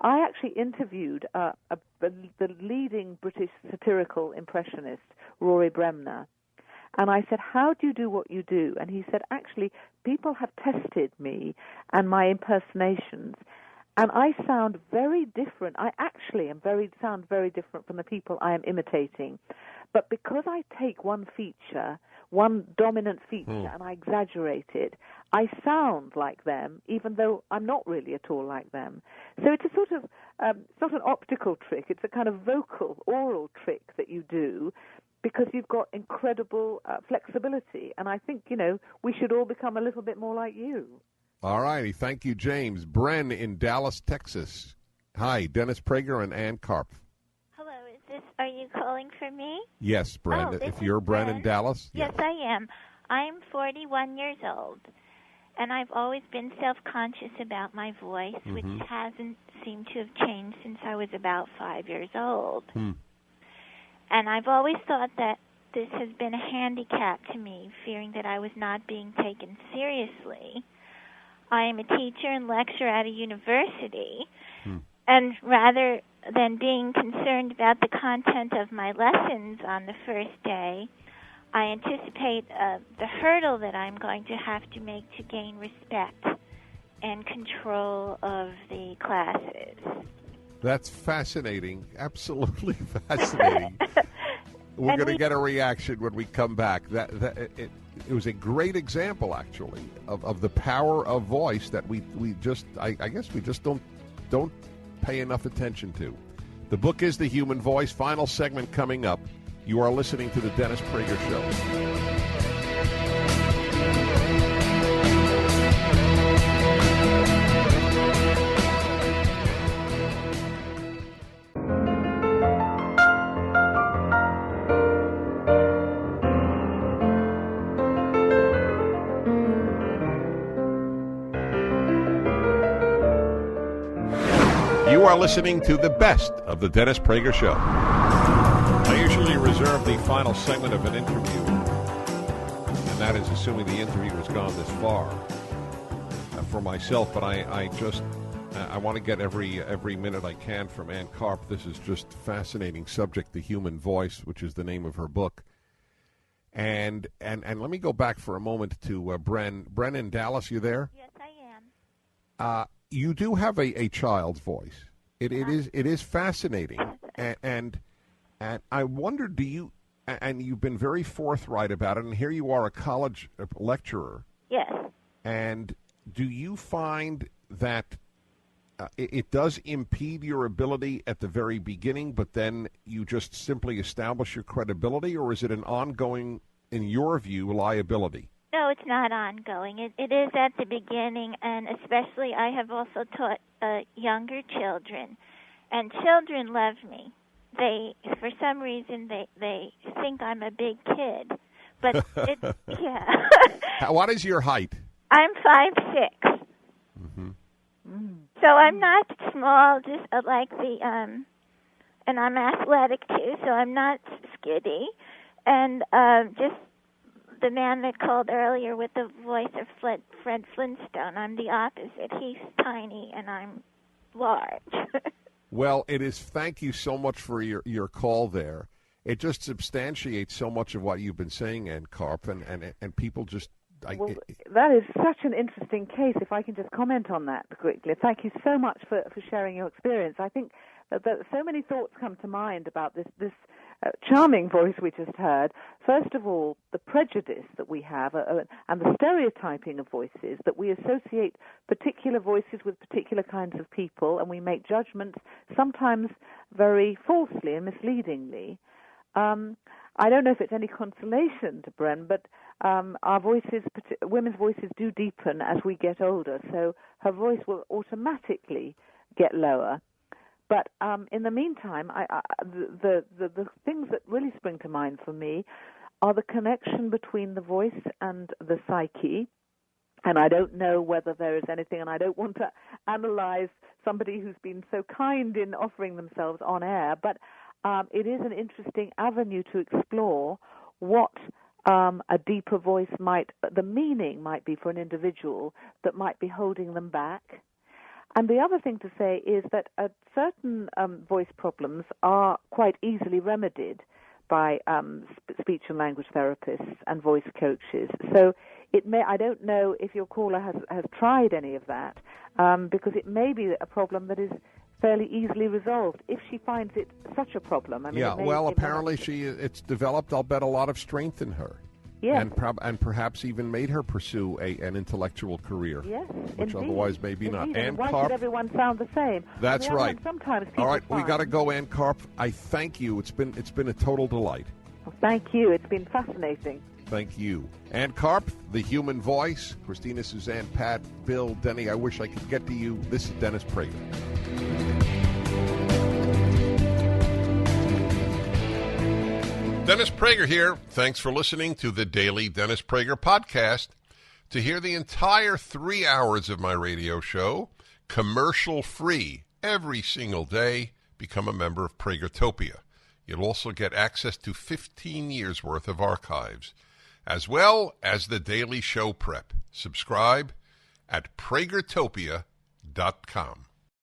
I actually interviewed the leading British satirical impressionist, Rory Bremner. And I said, how do you do what you do? And he said, actually, people have tested me and my impersonations, and I sound very different. I actually sound very different from the people I am imitating. But because I take one dominant feature, and I exaggerate it, I sound like them, even though I'm not really at all like them. So it's a sort of, it's not an optical trick, it's a kind of vocal, oral trick that you do, because you've got incredible flexibility. And I think, we should all become a little bit more like you. All righty. Thank you, James. Bren in Dallas, Texas. Hi, Dennis Prager and Ann Karpf. Hello, are you calling for me? Yes, Bren. If you're Bren in Dallas? Yes, I am. I'm 41 years old, and I've always been self-conscious about my voice, which hasn't seemed to have changed since I was about 5 years old. And I've always thought that this has been a handicap to me, fearing that I was not being taken seriously. I am a teacher and lecturer at a university, and rather than being concerned about the content of my lessons on the first day, I anticipate the hurdle that I'm going to have to make to gain respect and control of the classes. That's fascinating. Absolutely fascinating. We're going to get a reaction when we come back. It was a great example, actually, of the power of voice that we just, I guess we just don't pay enough attention to. The book is The Human Voice. Final segment coming up. You are listening to The Dennis Prager Show. You are listening to the best of the Dennis Prager Show. I usually reserve the final segment of an interview, and that is assuming the interview has gone this far, for myself. But I want to get every minute I can from Ann Karpf. This is just a fascinating subject, The Human Voice, which is the name of her book. And let me go back for a moment to Bren. Bren in Dallas, you there? Yes, I am. You do have a child's voice. It is fascinating, and I wonder, do you? And you've been very forthright about it. And here you are, a college lecturer. Yes. And do you find that it does impede your ability at the very beginning, but then you just simply establish your credibility, or is it an ongoing, in your view, liability? No, it's not ongoing. It is at the beginning, and especially I have also taught younger children, and children love me. They, for some reason, they think I'm a big kid, but yeah. What is your height? I'm 5'6". So I'm not small, just like and I'm athletic too, so I'm not skitty, and just. The man that called earlier with the voice of Fred Flintstone, I'm the opposite. He's tiny and I'm large. Well, it is. Thank you so much for your call there. It just substantiates so much of what you've been saying, Ann Karpf, and people just. That is such an interesting case. If I can just comment on that quickly. Thank you so much for sharing your experience. I think that so many thoughts come to mind about this charming voice we just heard. First of all, the prejudice that we have and the stereotyping of voices, that we associate particular voices with particular kinds of people, and we make judgments sometimes very falsely and misleadingly. I don't know if it's any consolation to Bren, but our voices, women's voices, do deepen as we get older, so her voice will automatically get lower. But in the meantime, the things that really spring to mind for me are the connection between the voice and the psyche. And I don't know whether there is anything, and I don't want to analyze somebody who's been so kind in offering themselves on air, but it is an interesting avenue to explore what a deeper voice the meaning might be for an individual that might be holding them back. And the other thing to say is that certain voice problems are quite easily remedied by speech and language therapists and voice coaches. So I don't know if your caller has tried any of that, because it may be a problem that is fairly easily resolved if she finds it such a problem. I mean, apparently it's developed, I'll bet, a lot of strength in her. Yes. And perhaps even made her pursue an intellectual career. Yes, which indeed. Otherwise maybe indeed. not. And Ann why Karpf. should everyone sound the same? That's right. Sometimes all right, we find. got to go, Ann Karpf. I thank you. It's been a total delight. Well, thank you. It's been fascinating. Thank you. Ann Karpf, The Human Voice. Christina, Suzanne, Pat, Bill, Denny, I wish I could get to you. This is Dennis Prager. Dennis Prager here. Thanks for listening to the Daily Dennis Prager Podcast. To hear the entire 3 hours of my radio show, commercial-free, every single day, become a member of Pragertopia. You'll also get access to 15 years' worth of archives, as well as the daily show prep. Subscribe at pragertopia.com.